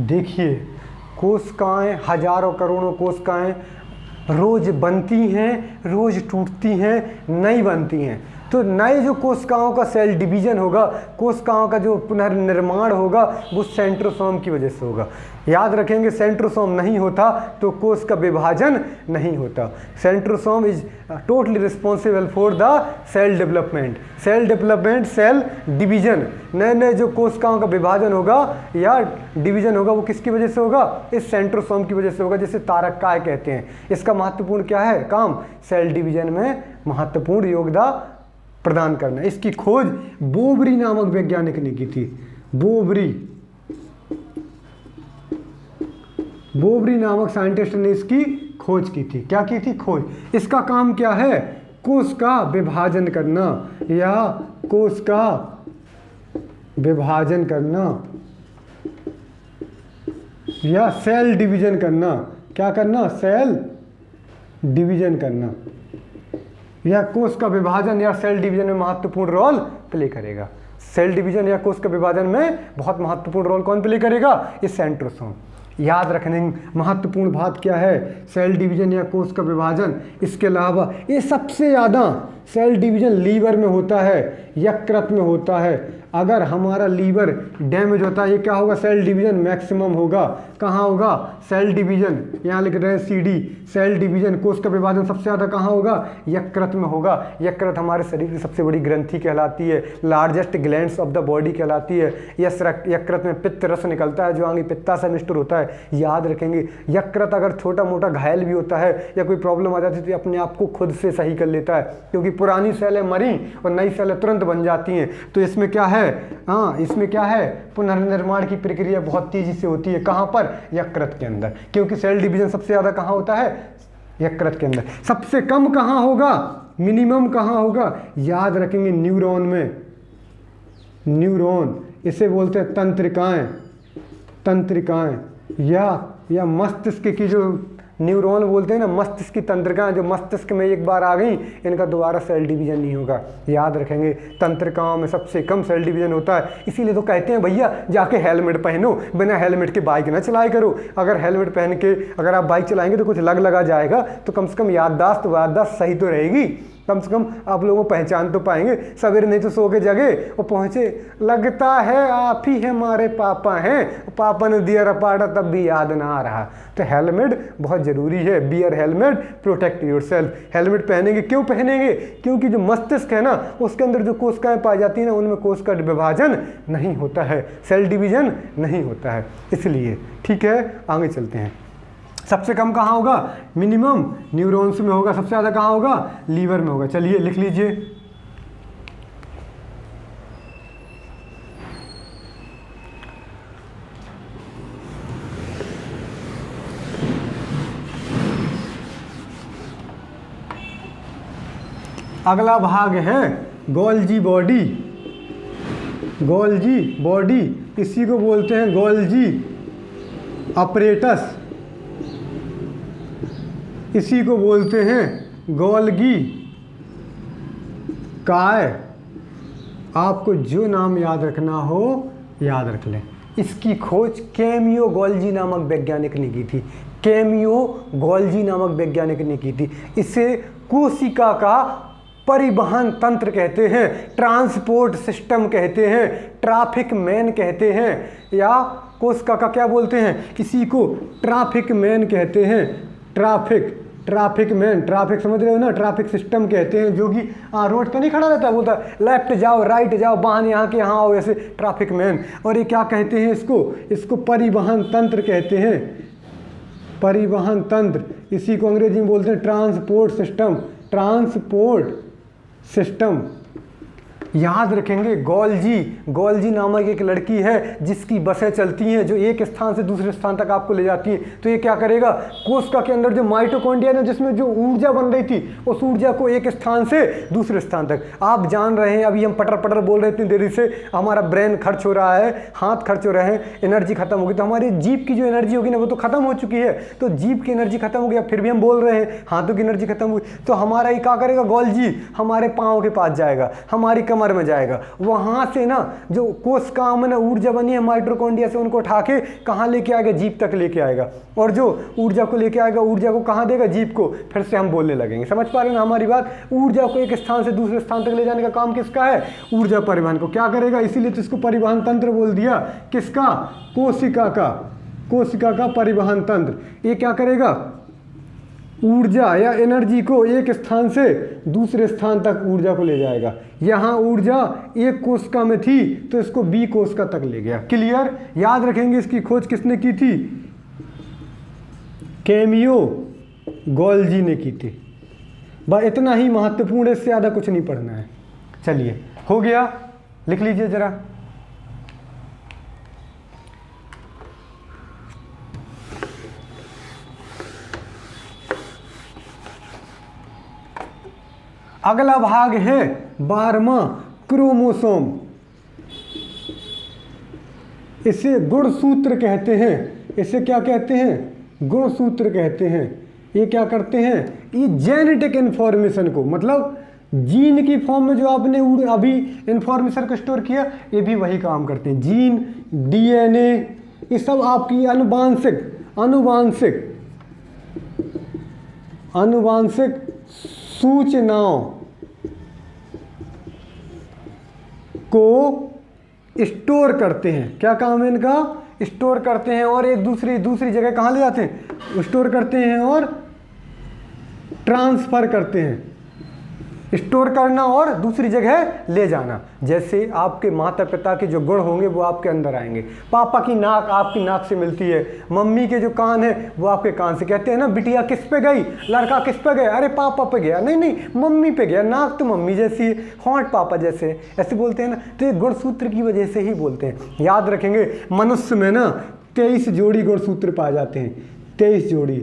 देखिए कोशिकाएं, हजारों करोड़ों कोशिकाएं रोज बनती हैं, रोज टूटती हैं, नई बनती हैं। तो नए जो कोशिकाओं का सेल डिवीजन होगा, कोशिकाओं का जो पुनर्निर्माण होगा, वो सेंट्रोसोम की वजह से होगा। याद रखेंगे, सेंट्रोसोम नहीं होता तो कोश का विभाजन नहीं होता। Centrosome is totally responsible for the cell development, cell division. नए नए जो कोशिकाओं का विभाजन होगा या डिवीजन होगा, वो किसकी वजह से होगा? इस सेंट्रोसोम की वजह से होगा, जिसे तारक काय कहते हैं। इसका महत्वपूर्ण क्या है काम? सेल डिवीजन में महत्वपूर्ण योगदान प्रदान करना। इसकी खोज बोबरी नामक वैज्ञानिक ने की थी। बोबरी नामक साइंटिस्ट ने इसकी खोज की थी। क्या की थी? खोज। इसका काम क्या है? कोश का विभाजन करना या कोश का विभाजन करना या सेल डिवीजन करना। क्या करना? सेल डिवीजन करना या कोश का विभाजन या सेल डिवीजन में महत्वपूर्ण रोल प्ले करेगा। सेल डिवीजन या कोश का विभाजन में बहुत महत्वपूर्ण रोल कौन प्ले करेगा? इस सेंट्रोसोम। याद रखने महत्वपूर्ण बात क्या है? सेल डिवीजन या कोश का विभाजन। इसके अलावा ये सबसे ज़्यादा सेल डिवीजन लीवर में होता है, यकृत में होता है। अगर हमारा लीवर डैमेज होता है, ये क्या होगा? सेल डिवीजन मैक्सिमम होगा। कहाँ होगा? सेल डिवीजन, यहाँ लिख रहे हैं CD। सेल डिवीजन, कोश का विभाजन सबसे ज़्यादा कहाँ होगा? यकृत में होगा। यकृत हमारे शरीर की सबसे बड़ी ग्रंथि कहलाती है, largest glands of the body कहलाती है। यकृत में पित्त रस निकलता है जो आगे पित्ता से मिश्र होता है। याद रखेंगे, यकृत अगर छोटा मोटा घायल भी होता है या कोई प्रॉब्लम आ जाती है तो अपने आप को खुद से सही कर लेता है, क्योंकि पुरानी सेलें मरी और नई सेलें तुरंत बन जाती हैं। तो इसमें क्या है? इसमें क्या है? पुनर्निर्माण की प्रक्रिया बहुत तेजी से होती है। कहाँ पर? यकृत के अंदर, क्योंकि सेल डिवीजन सबसे ज़्यादा कहाँ होता है? यकृत के अंदर। सबसे कम कहाँ होगा? मिनिमम कहाँ होगा? याद रखेंगे न्यूरॉन में। न्यूरॉन, इसे बोलते हैं तंत्रिकाएं या मस्तिष्क की जो न्यूरॉन बोलते हैं ना, मस्तिष्क की तंत्रिकाएं जो मस्तिष्क में एक बार आ गई, इनका दोबारा सेल डिवीजन नहीं होगा। याद रखेंगे, तंत्रिकाओं में सबसे कम सेल डिवीजन होता है। इसीलिए तो कहते हैं भैया जाके हेलमेट पहनो, बिना हेलमेट के बाइक ना चलाया करो। अगर हेलमेट पहन के अगर आप बाइक चलाएंगे तो कुछ लगा जाएगा, तो कम से कम याददाश्त सही तो रहेगी। कम से कम आप लोगों को पहचान तो पाएंगे। सवेरे नहीं तो सो के जगे और पहुँचे, लगता है आप ही हमारे पापा हैं, पापा ने दिया रपाटा तब भी याद ना आ रहा। तो हेलमेट बहुत ज़रूरी है। Wear helmet, protect yourself. Helmet पहनेंगे, क्यों पहनेंगे? क्योंकि जो मस्तिष्क है ना, उसके अंदर जो कोशिकाएं पाई जाती हैं ना, उनमें कोश का विभाजन नहीं होता है, सेल डिवीजन नहीं होता है, इसलिए। ठीक है, आगे चलते हैं। सबसे कम कहाँ होगा? मिनिमम न्यूरॉन्स में होगा। सबसे ज़्यादा कहाँ होगा? लीवर में होगा। चलिए लिख लीजिए। अगला भाग है गोल्जी बॉडी। गोल्जी बॉडी, इसी को बोलते हैं गोल्जी अपरेटस, इसी को बोलते हैं गोल्गी काय। आपको जो नाम याद रखना हो याद रख लें। इसकी खोज कैमियो गोल्जी नामक वैज्ञानिक ने की थी। कैमियो गोल्जी नामक वैज्ञानिक ने की थी। इसे कोशिका का परिवहन तंत्र कहते हैं, ट्रांसपोर्ट सिस्टम कहते हैं, ट्रैफिक मैन कहते हैं, या कोशिका का क्या बोलते हैं? किसी को ट्रैफिक मैन कहते हैं। ट्रैफिक मैन, ट्रैफिक समझ रहे हो ना? ट्रैफिक सिस्टम कहते हैं, जो कि रोड पे नहीं खड़ा रहता, बोलता लेफ्ट जाओ, राइट जाओ, वाहन यहाँ के यहाँ आओ, ऐसे ट्रैफिक मैन। और ये क्या कहते हैं? इसको परिवहन तंत्र कहते हैं। परिवहन तंत्र, इसी को अंग्रेजी में बोलते हैं ट्रांसपोर्ट सिस्टम। Transport system. याद रखेंगे गोल्जी नामक एक लड़की है जिसकी बसें चलती हैं जो एक स्थान से दूसरे स्थान तक आपको ले जाती हैं। तो ये क्या करेगा, कोशिका के अंदर जो माइटोकॉन्ड्रिया है जिसमें जो ऊर्जा बन रही थी उस ऊर्जा को एक स्थान से दूसरे स्थान तक, आप जान रहे हैं अभी हम पटर पटर बोल रहे हैं इतनी देरी से, हमारा ब्रेन खर्च हो रहा है, हाथ खर्च हो रहे हैं, एनर्जी खत्म होगी। तो हमारी जीभ की जो एनर्जी होगी ना वो तो खत्म हो चुकी है, तो जीभ की एनर्जी खत्म हो गई, फिर भी हम बोल रहे हैं, हाथों की एनर्जी खत्म हुई। तो हमारा ये क्या करेगा, गोल्जी हमारे पाँव के पास जाएगा, हमारी कमर में जाएगा, वहाँ से ना जो कोशिकाओं में ना ऊर्जा बनी है माइटोकॉन्ड्रिया से उनको उठा के कहाँ लेके आएगा, जीभ तक लेके आएगा, और जो ऊर्जा को लेके आएगा ऊर्जा को कहाँ देगा, जीभ को। फिर से हम बोलने लगेंगे, समझ पा रहे हैं ना हमारी बात। ऊर्जा को एक स्थान से दूसरे स्थान तक ले जाने का काम किसका है, ऊर्जा परिवहन को क्या करेगा, इसीलिए तो इसको परिवहन तंत्र बोल दिया। किसका, कोशिका का परिवहन तंत्र। ये क्या करेगा, ऊर्जा या एनर्जी को एक स्थान से दूसरे स्थान तक ऊर्जा को ले जाएगा। यहाँ ऊर्जा एक कोशिका में थी तो इसको बी कोशिका तक ले गया। क्लियर, याद रखेंगे इसकी खोज किसने की थी, कैमियो गोल्जी ने की थी। बस इतना ही महत्वपूर्ण है, इससे ज़्यादा कुछ नहीं पढ़ना है। चलिए हो गया, लिख लीजिए जरा। अगला भाग है 12वां, क्रोमोसोम। इसे गुणसूत्र कहते हैं, इसे क्या कहते हैं, गुणसूत्र कहते हैं। ये क्या करते हैं, ये जेनेटिक इंफॉर्मेशन को, मतलब जीन की फॉर्म में जो आपने अभी इंफॉर्मेशन को स्टोर किया, ये भी वही काम करते हैं। जीन, डीएनए, ये सब आपकी अनुवांशिक सूचनाओं को स्टोर करते हैं। क्या काम है इनका, स्टोर करते हैं और एक दूसरी जगह कहाँ ले जाते हैं, स्टोर करते हैं और ट्रांसफर करते हैं। स्टोर करना और दूसरी जगह ले जाना। जैसे आपके माता पिता के जो गुण होंगे वो आपके अंदर आएंगे। पापा की नाक आपकी नाक से मिलती है, मम्मी के जो कान है वो आपके कान से। कहते हैं ना बिटिया किस पे गई, लड़का किस पे गया, अरे पापा पे गया, नहीं मम्मी पे गया, नाक तो मम्मी जैसी है, होंठ पापा जैसे, ऐसे बोलते हैं ना। तो ये गुणसूत्र की वजह से ही बोलते हैं। याद रखेंगे मनुष्य में ना 23 जोड़ी गुणसूत्र पाए जाते हैं, 23 जोड़ी,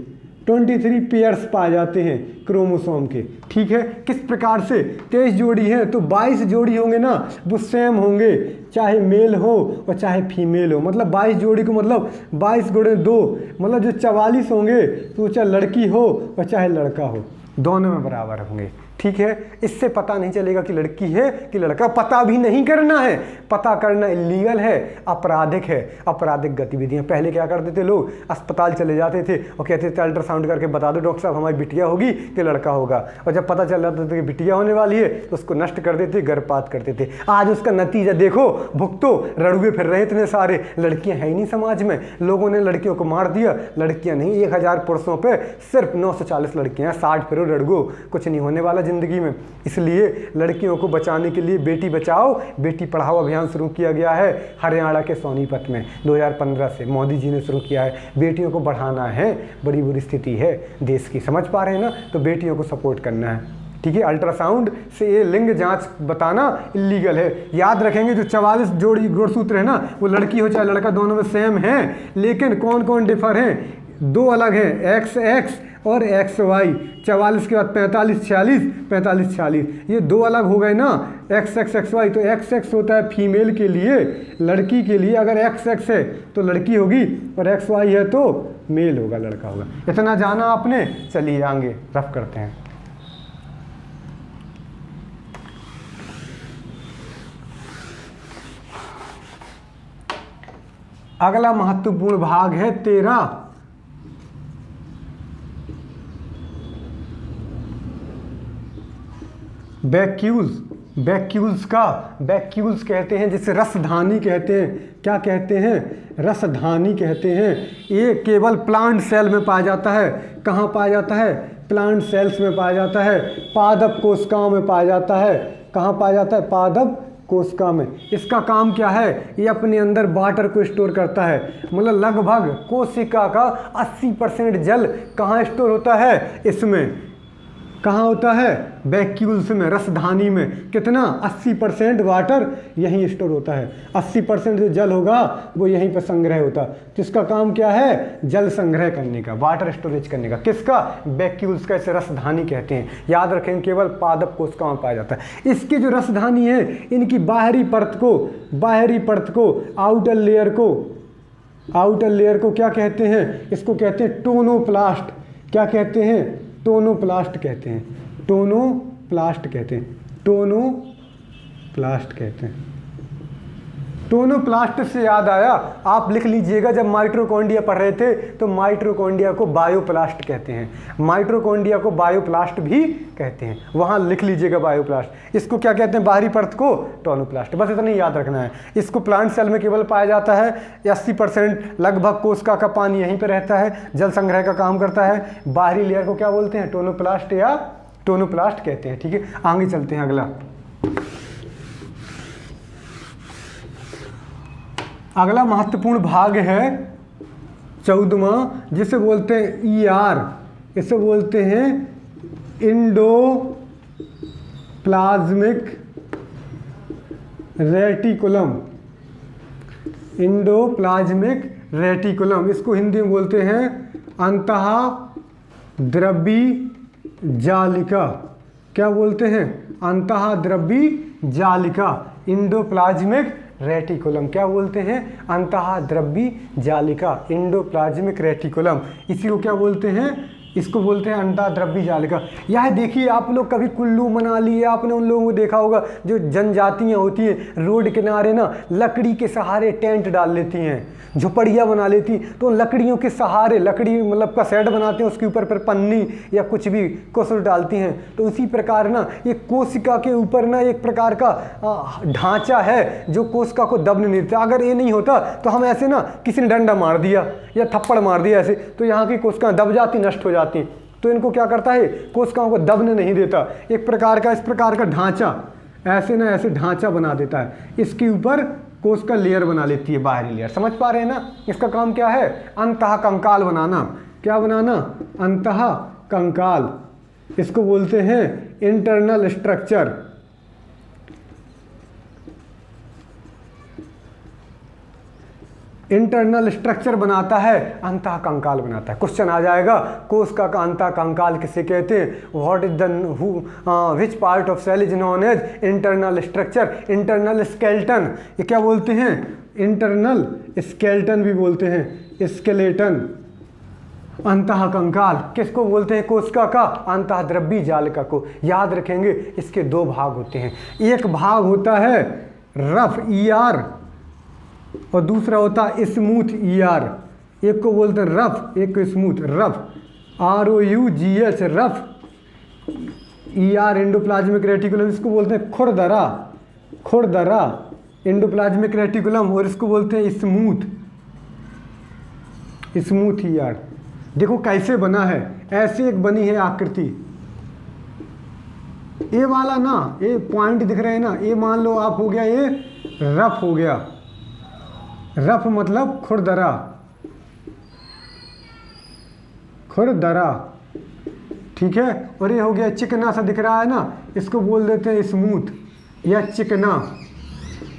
23 पेयर्स पाए जाते हैं क्रोमोसोम के। ठीक है, किस प्रकार से 23 जोड़ी हैं तो 22 जोड़ी होंगे ना वो सेम होंगे, चाहे मेल हो और चाहे फीमेल हो। मतलब 22 जोड़ी को मतलब 22 गुणे 2 मतलब जो 44 होंगे तो चाहे लड़की हो और चाहे लड़का हो, दोनों में बराबर होंगे। ठीक है, इससे पता नहीं चलेगा कि लड़की है कि लड़का, पता भी नहीं करना है। पता करना इलीगल है, आपराधिक है, आपराधिक गतिविधियां। पहले क्या करते थे लोग, अस्पताल चले जाते थे और कहते थे अल्ट्रासाउंड करके बता दो डॉक्टर साहब हमारी बिटिया होगी कि लड़का होगा, और जब पता चल जाता था कि बिटिया होने वाली है तो उसको नष्ट कर देते, गर्भपात करते थे। आज उसका नतीजा देखो, भुगतो, रड़ुए फिर रहे इतने सारे। लड़कियां है ही नहीं समाज में, लोगों ने लड़कियों को मार दिया। लड़कियां नहीं, 1000 पुरुषों पर सिर्फ 940 लड़कियां, 60 फिर रड़गो, कुछ नहीं होने वाला जिंदगी में। इसलिए लड़कियों को बचाने के लिए बेटी बचाओ बेटी पढ़ाओ अभियान शुरू किया गया है हरियाणा के सोनीपत में 2015 से मोदी जी ने शुरू किया है। बेटियों को बढ़ाना है, बड़ी बुरी स्थिति है देश की, समझ पा रहे हैं ना। तो बेटियों को सपोर्ट करना है। ठीक है, अल्ट्रासाउंड से ये लिंग जांच बताना इलीगल है। याद रखेंगे जो 44 जोड़ी गुणसूत्र है ना वो लड़की हो चाहे लड़का दोनों में सेम है, लेकिन कौन कौन डिफर हैं, 2 अलग हैं, XX और XY। 44 के बाद 45 46, 45 46, ये 2 अलग हो गए ना, XX XY। तो XX होता है फीमेल के लिए, लड़की के लिए। अगर XX है तो लड़की होगी और XY है तो मेल होगा, लड़का होगा। इतना जाना आपने, चलिए आगे रफ करते हैं। अगला महत्वपूर्ण भाग है 13, वैक्यूल्स कहते हैं, जिसे रसधानी कहते हैं। क्या कहते हैं, रसधानी कहते हैं। ये केवल प्लांट सेल में पाया जाता है। कहाँ पाया जाता है, प्लांट सेल्स में पाया जाता है, पादप कोशिकाओं में पाया जाता है। कहाँ पाया जाता है, पादप कोशिका में। इसका काम क्या है, ये अपने अंदर वाटर को स्टोर करता है। मतलब लगभग कोशिका का 80% जल कहाँ स्टोर होता है, इसमें। कहाँ होता है? वैक्यूल्स में, रसधानी में। कितना? 80% वाटर यहीं स्टोर होता है। 80% जो जल होगा वो यहीं पर संग्रह होता है। तो इसका काम क्या है? जल संग्रह करने का, वाटर स्टोरेज करने का। किसका? वैक्यूल्स का। इसे रसधानी कहते हैं। याद रखें, केवल पादप कोशिका में पाया जाता है। इसकी जो रसधानी है, इनकी बाहरी परत को आउटर लेयर को क्या कहते हैं? इसको कहते हैं टोनोप्लास्ट। क्या कहते हैं? टोनोप्लास्ट कहते हैं। टोनोप्लास्ट कहते हैं। टोनोप्लास्ट से याद आया, आप लिख लीजिएगा, जब माइटोकॉन्ड्रिया पढ़ रहे थे तो माइटोकॉन्ड्रिया को बायोप्लास्ट कहते हैं, माइटोकॉन्ड्रिया को बायोप्लास्ट भी कहते हैं। वहाँ लिख लीजिएगा बायोप्लास्ट। इसको क्या कहते हैं? बाहरी परत को टोनोप्लास्ट। बस इतना ही याद रखना है। इसको प्लांट सेल में केवल पाया जाता है। 80% लगभग कोशिका का पानी यहीं पर रहता है, जल संग्रह का काम करता है। बाहरी लेयर को क्या बोलते हैं? टोनोप्लास्ट या टोनोप्लास्ट कहते हैं। ठीक है, आगे चलते हैं। अगला महत्वपूर्ण भाग है 14वां, जिसे बोलते हैं ER। इसे बोलते हैं इंडोप्लाज्मिक रेटिकुलम। इसको हिंदी में बोलते हैं अंतःद्रव्यी जालिका। क्या बोलते हैं? अंतःद्रव्यी जालिका, इंडोप्लाज्मिक रेटिकुलम। क्या बोलते हैं? अंतःद्रव्यी जालिका, इंडोप्लाज्मिक रेटिकुलम। इसी को क्या बोलते हैं? इसको बोलते हैं अंतःद्रव्यी जालिका। यह देखिए, आप लोग कभी कुल्लू मनाली या आपने उन लोगों को देखा होगा जो जनजातियां होती हैं, रोड किनारे ना लकड़ी के सहारे टेंट डाल लेती हैं, झुपड़ियाँ बना लेती। तो लकड़ियों के सहारे, लकड़ी मतलब का सेट बनाते हैं, उसके ऊपर फिर पन्नी या कुछ भी कोशिश डालती हैं। तो उसी प्रकार ना ये कोशिका के ऊपर ना एक प्रकार का ढांचा है जो कोशिका को दबने नहीं देता। अगर ये नहीं होता तो हम ऐसे ना, किसी ने डंडा मार दिया या थप्पड़ मार दिया ऐसे, तो यहाँ की कोशिकाएं दब जाती, नष्ट हो जाती। तो इनको क्या करता है? कोशिकाओं को दबने नहीं देता। एक प्रकार का, इस प्रकार का ढांचा, ऐसे ना ऐसे ढांचा बना देता है। इसके ऊपर कोशिका लेयर बना लेती है, बाहरी लेयर। समझ पा रहे हैं ना? इसका काम क्या है? अंतःकंकाल बनाना। क्या बनाना? अंतःकंकाल। इसको बोलते हैं इंटरनल स्ट्रक्चर। इंटरनल स्ट्रक्चर बनाता है, अंतःकंकाल बनाता है। क्वेश्चन आ जाएगा, कोशिका का अंतःकंकाल किसे कहते हैं? What is the which part of cell is known as internal structure? Internal skeleton. ये क्या बोलते हैं? इंटरनल स्केलेटन भी बोलते हैं, स्केलेटन। अंतःकंकाल किसको बोलते हैं? कोशिका का अंतःद्रव्यी जालिका को। याद रखेंगे, इसके दो भाग होते हैं। एक भाग होता है रफ ER और दूसरा होता है स्मूथ ER। एक को बोलते हैं रफ, एक को smooth. Rough ROUGH, rough. ER endoplasmic reticulum, इसको बोलते हैं खुरदरा इंडोप्लाज्मिक रेटिकुलम। और इसको बोलते हैं स्मूथ ER। देखो कैसे बना है, ऐसे एक बनी है आकृति। ये वाला ना, ये पॉइंट दिख रहे हैं ना, ये मान लो आप हो गया, ये रफ हो गया। रफ मतलब खुरदरा, ठीक है। और ये हो गया चिकना सा दिख रहा है ना, इसको बोल देते हैं स्मूथ या चिकना।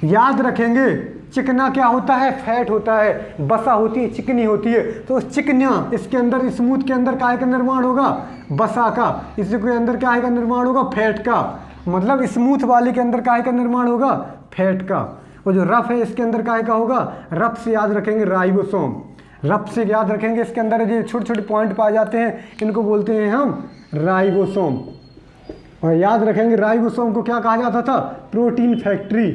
याद रखेंगे, चिकना क्या होता है? फैट होता है, बसा होती है, चिकनी होती है। तो चिकना, इसके अंदर स्मूथ के अंदर काहे का निर्माण होगा? बसा का। इसके अंदर काहे का निर्माण होगा? फैट का। मतलब स्मूथ वाले के अंदर काहे का निर्माण होगा? फैट का। और जो रफ है इसके अंदर काहे का होगा? रफ से याद रखेंगे राइबोसोम। रफ से याद रखेंगे, इसके अंदर जो छोटे छोटे पॉइंट पाए जाते हैं, इनको बोलते हैं हम राइबोसोम। और याद रखेंगे राइबोसोम को क्या कहा जाता था? Protein factory.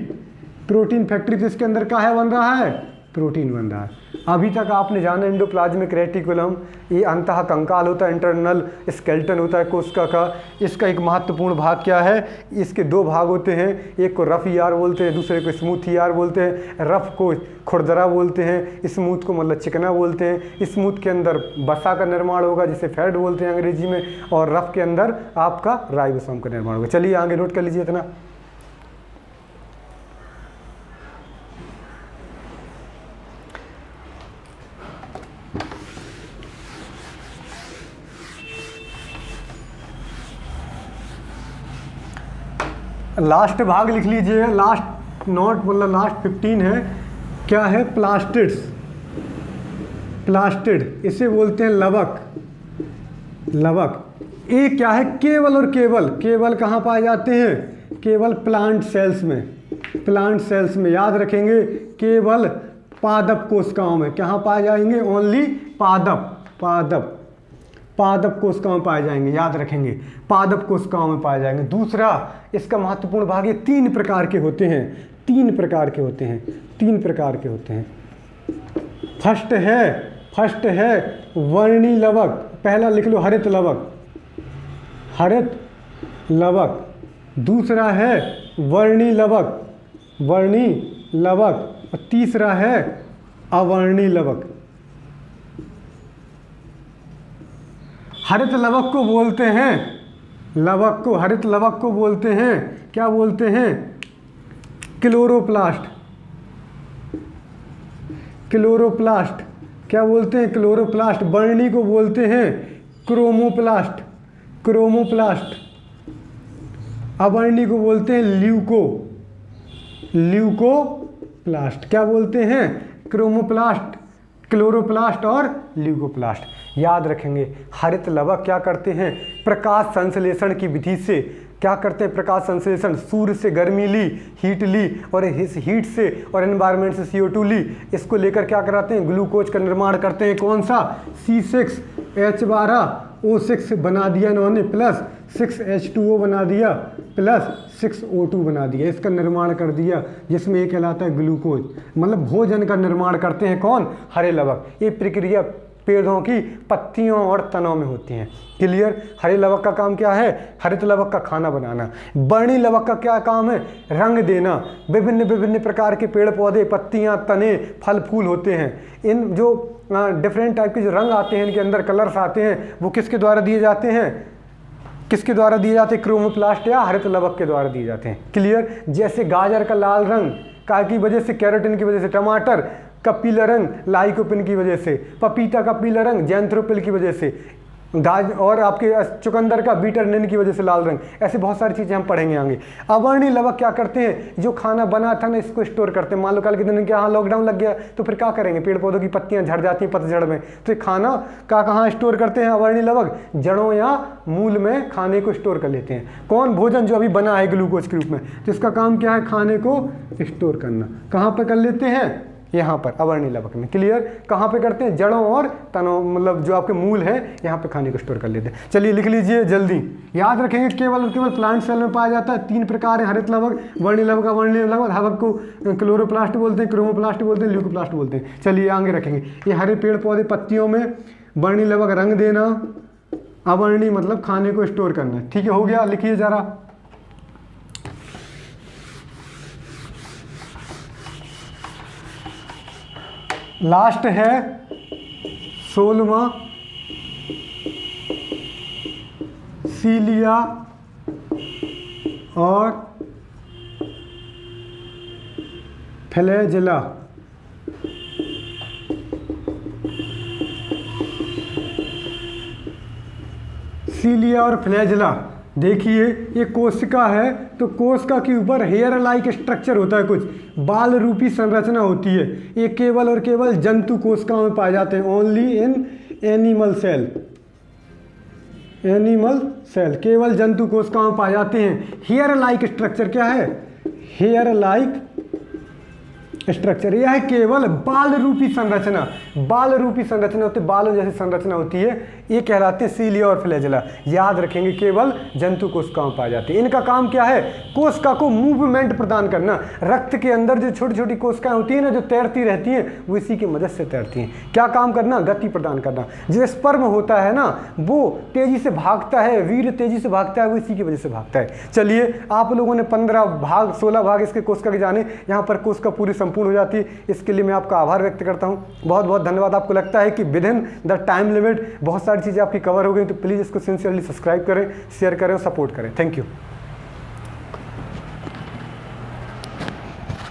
प्रोटीन फैक्ट्री तो इसके अंदर क्या बन रहा है? प्रोटीन बन रहा है। अभी तक आपने जाना इंडोप्लाज्मिक रेटिकुलम, ये अंतःकंकाल होता है, इंटरनल स्केलेटन होता है कोशिका का। इसका एक महत्वपूर्ण भाग क्या है? इसके दो भाग होते हैं, एक को रफ ER बोलते हैं, दूसरे को स्मूथ ER बोलते हैं। रफ को खुरदरा बोलते हैं, स्मूथ को मतलब चिकना बोलते हैं। स्मूथ के अंदर बसा का निर्माण होगा जिसे फैट बोलते हैं अंग्रेजी में, और रफ के अंदर आपका राइबोसोम का निर्माण होगा। चलिए आगे नोट कर लीजिए इतना। लास्ट भाग लिख लीजिए, लास्ट नोट मतलब लास्ट 15 है, क्या है? प्लास्टिड्स। प्लास्टिड इसे बोलते हैं लवक। लवक। ये क्या है? केवल और केवल। केवल कहाँ पाए जाते हैं? केवल प्लांट सेल्स में। प्लांट सेल्स में याद रखेंगे, केवल पादप कोशिकाओं में। कहाँ पाए जाएंगे? ओनली पादप। पादप। पादप कोशिकाओं में पाए जाएंगे, याद रखेंगे, पादप कोशिकाओं में पाए जाएंगे। दूसरा इसका महत्वपूर्ण भाग, ये 3 प्रकार के होते हैं। 3 प्रकार के होते हैं। 3 प्रकार के होते हैं। फर्स्ट है वर्णी लवक। पहला लिख लो, हरित लवक। हरित लवक। दूसरा है वर्णी लवक। वर्णी लवक। और तीसरा है अवर्णी लवक। हरित लवक को बोलते हैं, लवक को, हरित लवक को बोलते हैं, क्या बोलते हैं? क्लोरोप्लास्ट। क्लोरोप्लास्ट। क्या बोलते हैं? क्लोरोप्लास्ट। वर्णी को बोलते हैं क्रोमोप्लास्ट। क्रोमोप्लास्ट। अवर्णी को बोलते हैं ल्यूकोप्लास्ट। क्या बोलते हैं? क्रोमोप्लास्ट, क्लोरोप्लास्ट और ल्यूकोप्लास्ट। याद रखेंगे, हरित लवक क्या करते हैं? प्रकाश संश्लेषण की विधि से क्या करते हैं? प्रकाश संश्लेषण। सूर्य से गर्मी ली, हीट ली, और इस हीट से और एनवायरनमेंट से CO2 ली, इसको लेकर क्या कराते हैं? ग्लूकोज का निर्माण करते हैं। कौन सा? C6H12O6 बना दिया इन्होंने, प्लस 6H2O बना दिया, प्लस 6O2 बना दिया। इसका निर्माण कर दिया, जिसमें एक कहलाता है ग्लूकोज। मतलब भोजन का निर्माण करते हैं कौन? हरे लवक। ये प्रक्रिया पेड़ों की पत्तियों और तनों में होती हैं। क्लियर? हरे लवक का काम क्या है? हरित लवक का खाना बनाना। वर्णी लवक का क्या काम है? रंग देना। विभिन्न विभिन्न प्रकार के पेड़ पौधे, पत्तियां, तने, फल फूल होते हैं। इन जो डिफरेंट टाइप के जो रंग आते हैं, इनके अंदर कलर्स आते हैं, वो किसके द्वारा दिए जाते हैं? किसके द्वारा दिए जाते हैं? क्रोमोप्लास्ट या हरित लवक के द्वारा दिए जाते हैं। क्लियर? जैसे गाजर का लाल रंग काय की वजह से? कैरोटीन की वजह से। टमाटर का पीला रंग लाइकोपिन की वजह से। पपीता का पीला रंग जैंथ्रोपिल की वजह से। और आपके चुकंदर का बीटानिन की वजह से लाल रंग। ऐसे बहुत सारी चीज़ें हम पढ़ेंगे आगे। अवर्णी लवक क्या करते हैं? जो खाना बना था ना, इसको स्टोर करते हैं। मान लो कल के दिन क्या, हाँ लॉकडाउन लग गया, तो फिर क्या करेंगे? पेड़ पौधों की पत्तियां झड़ जाती हैं पतझड़ में, तो ये खाना का कहाँ स्टोर करते हैं अवर्णी लवक? जड़ों या मूल में खाने को स्टोर कर लेते हैं। कौन? भोजन जो अभी बना है ग्लूकोज के रूप में, जिसका काम क्या है? खाने को स्टोर करना। कहाँ पर कर लेते हैं? यहाँ पर अवर्णी लवक में। क्लियर? कहाँ पे करते हैं? जड़ों और तनों, मतलब जो आपके मूल है, यहाँ पे खाने को स्टोर कर लेते हैं। चलिए लिख लीजिए जल्दी, याद रखेंगे। केवल और केवल प्लांट सेल में पाया जाता है। 3 प्रकार है, हरित लवक, वर्णी लवक, अवर्णी लवक। लवक को क्लोरोप्लास्ट बोलते हैं, क्रोमोप्लास्ट बोलते हैं, ल्यूकोप्लास्ट बोलते हैं। चलिए आगे रखेंगे। ये हरे पेड़ पौधे पत्तियों में, वर्णी लवक रंग देना, अवर्णी मतलब खाने को स्टोर करना। ठीक है, हो गया? लिखिए जरा। लास्ट है 16वां, सीलिया और फ्लैजेला। सीलिया और फ्लैजेला। देखिए, ये कोशिका है, तो कोशिका के ऊपर हेयर लाइक स्ट्रक्चर होता है, कुछ बाल रूपी संरचना होती है। ये केवल और केवल जंतु कोशिकाओं में पाए जाते हैं। Only in animal cell. Animal cell केवल जंतु कोशिकाओं में पाए जाते हैं। हेयर लाइक स्ट्रक्चर क्या है? हेयर लाइक स्ट्रक्चर, यह है केवल बाल रूपी संरचना। बाल रूपी संरचना होती है, बालों जैसी संरचना होती है, ये कहलाते हैं सीलिया और फ्लैजेला। याद रखेंगे, केवल जंतु कोशिकाओं पाई जाती है। इनका काम क्या है? कोशिका को मूवमेंट प्रदान करना। रक्त के अंदर जो छोटी छोटी कोशिकाएं होती है ना, जो तैरती रहती हैं, वो इसी की मदद से तैरती हैं। क्या काम करना? गति प्रदान करना। जो स्पर्म होता है ना, वो तेजी से भागता है, वीर्य तेजी से भागता है, वो इसी की वजह से भागता है। चलिए, आप लोगों ने 15 भाग 16 भाग इसके कोशिका के जाने, यहाँ पर कोशिका पूरी संपूर्ण हो जाती है। इसके लिए मैं आपका आभार व्यक्त करता हूँ। बहुत बहुत धन्यवाद। आपको लगता है कि with in the time limit बहुत सारी चीज़ें आपकी कवर हो गई, तो प्लीज़ इसको सिंसियरली सब्सक्राइब करें, शेयर करें और सपोर्ट करें। Thank you.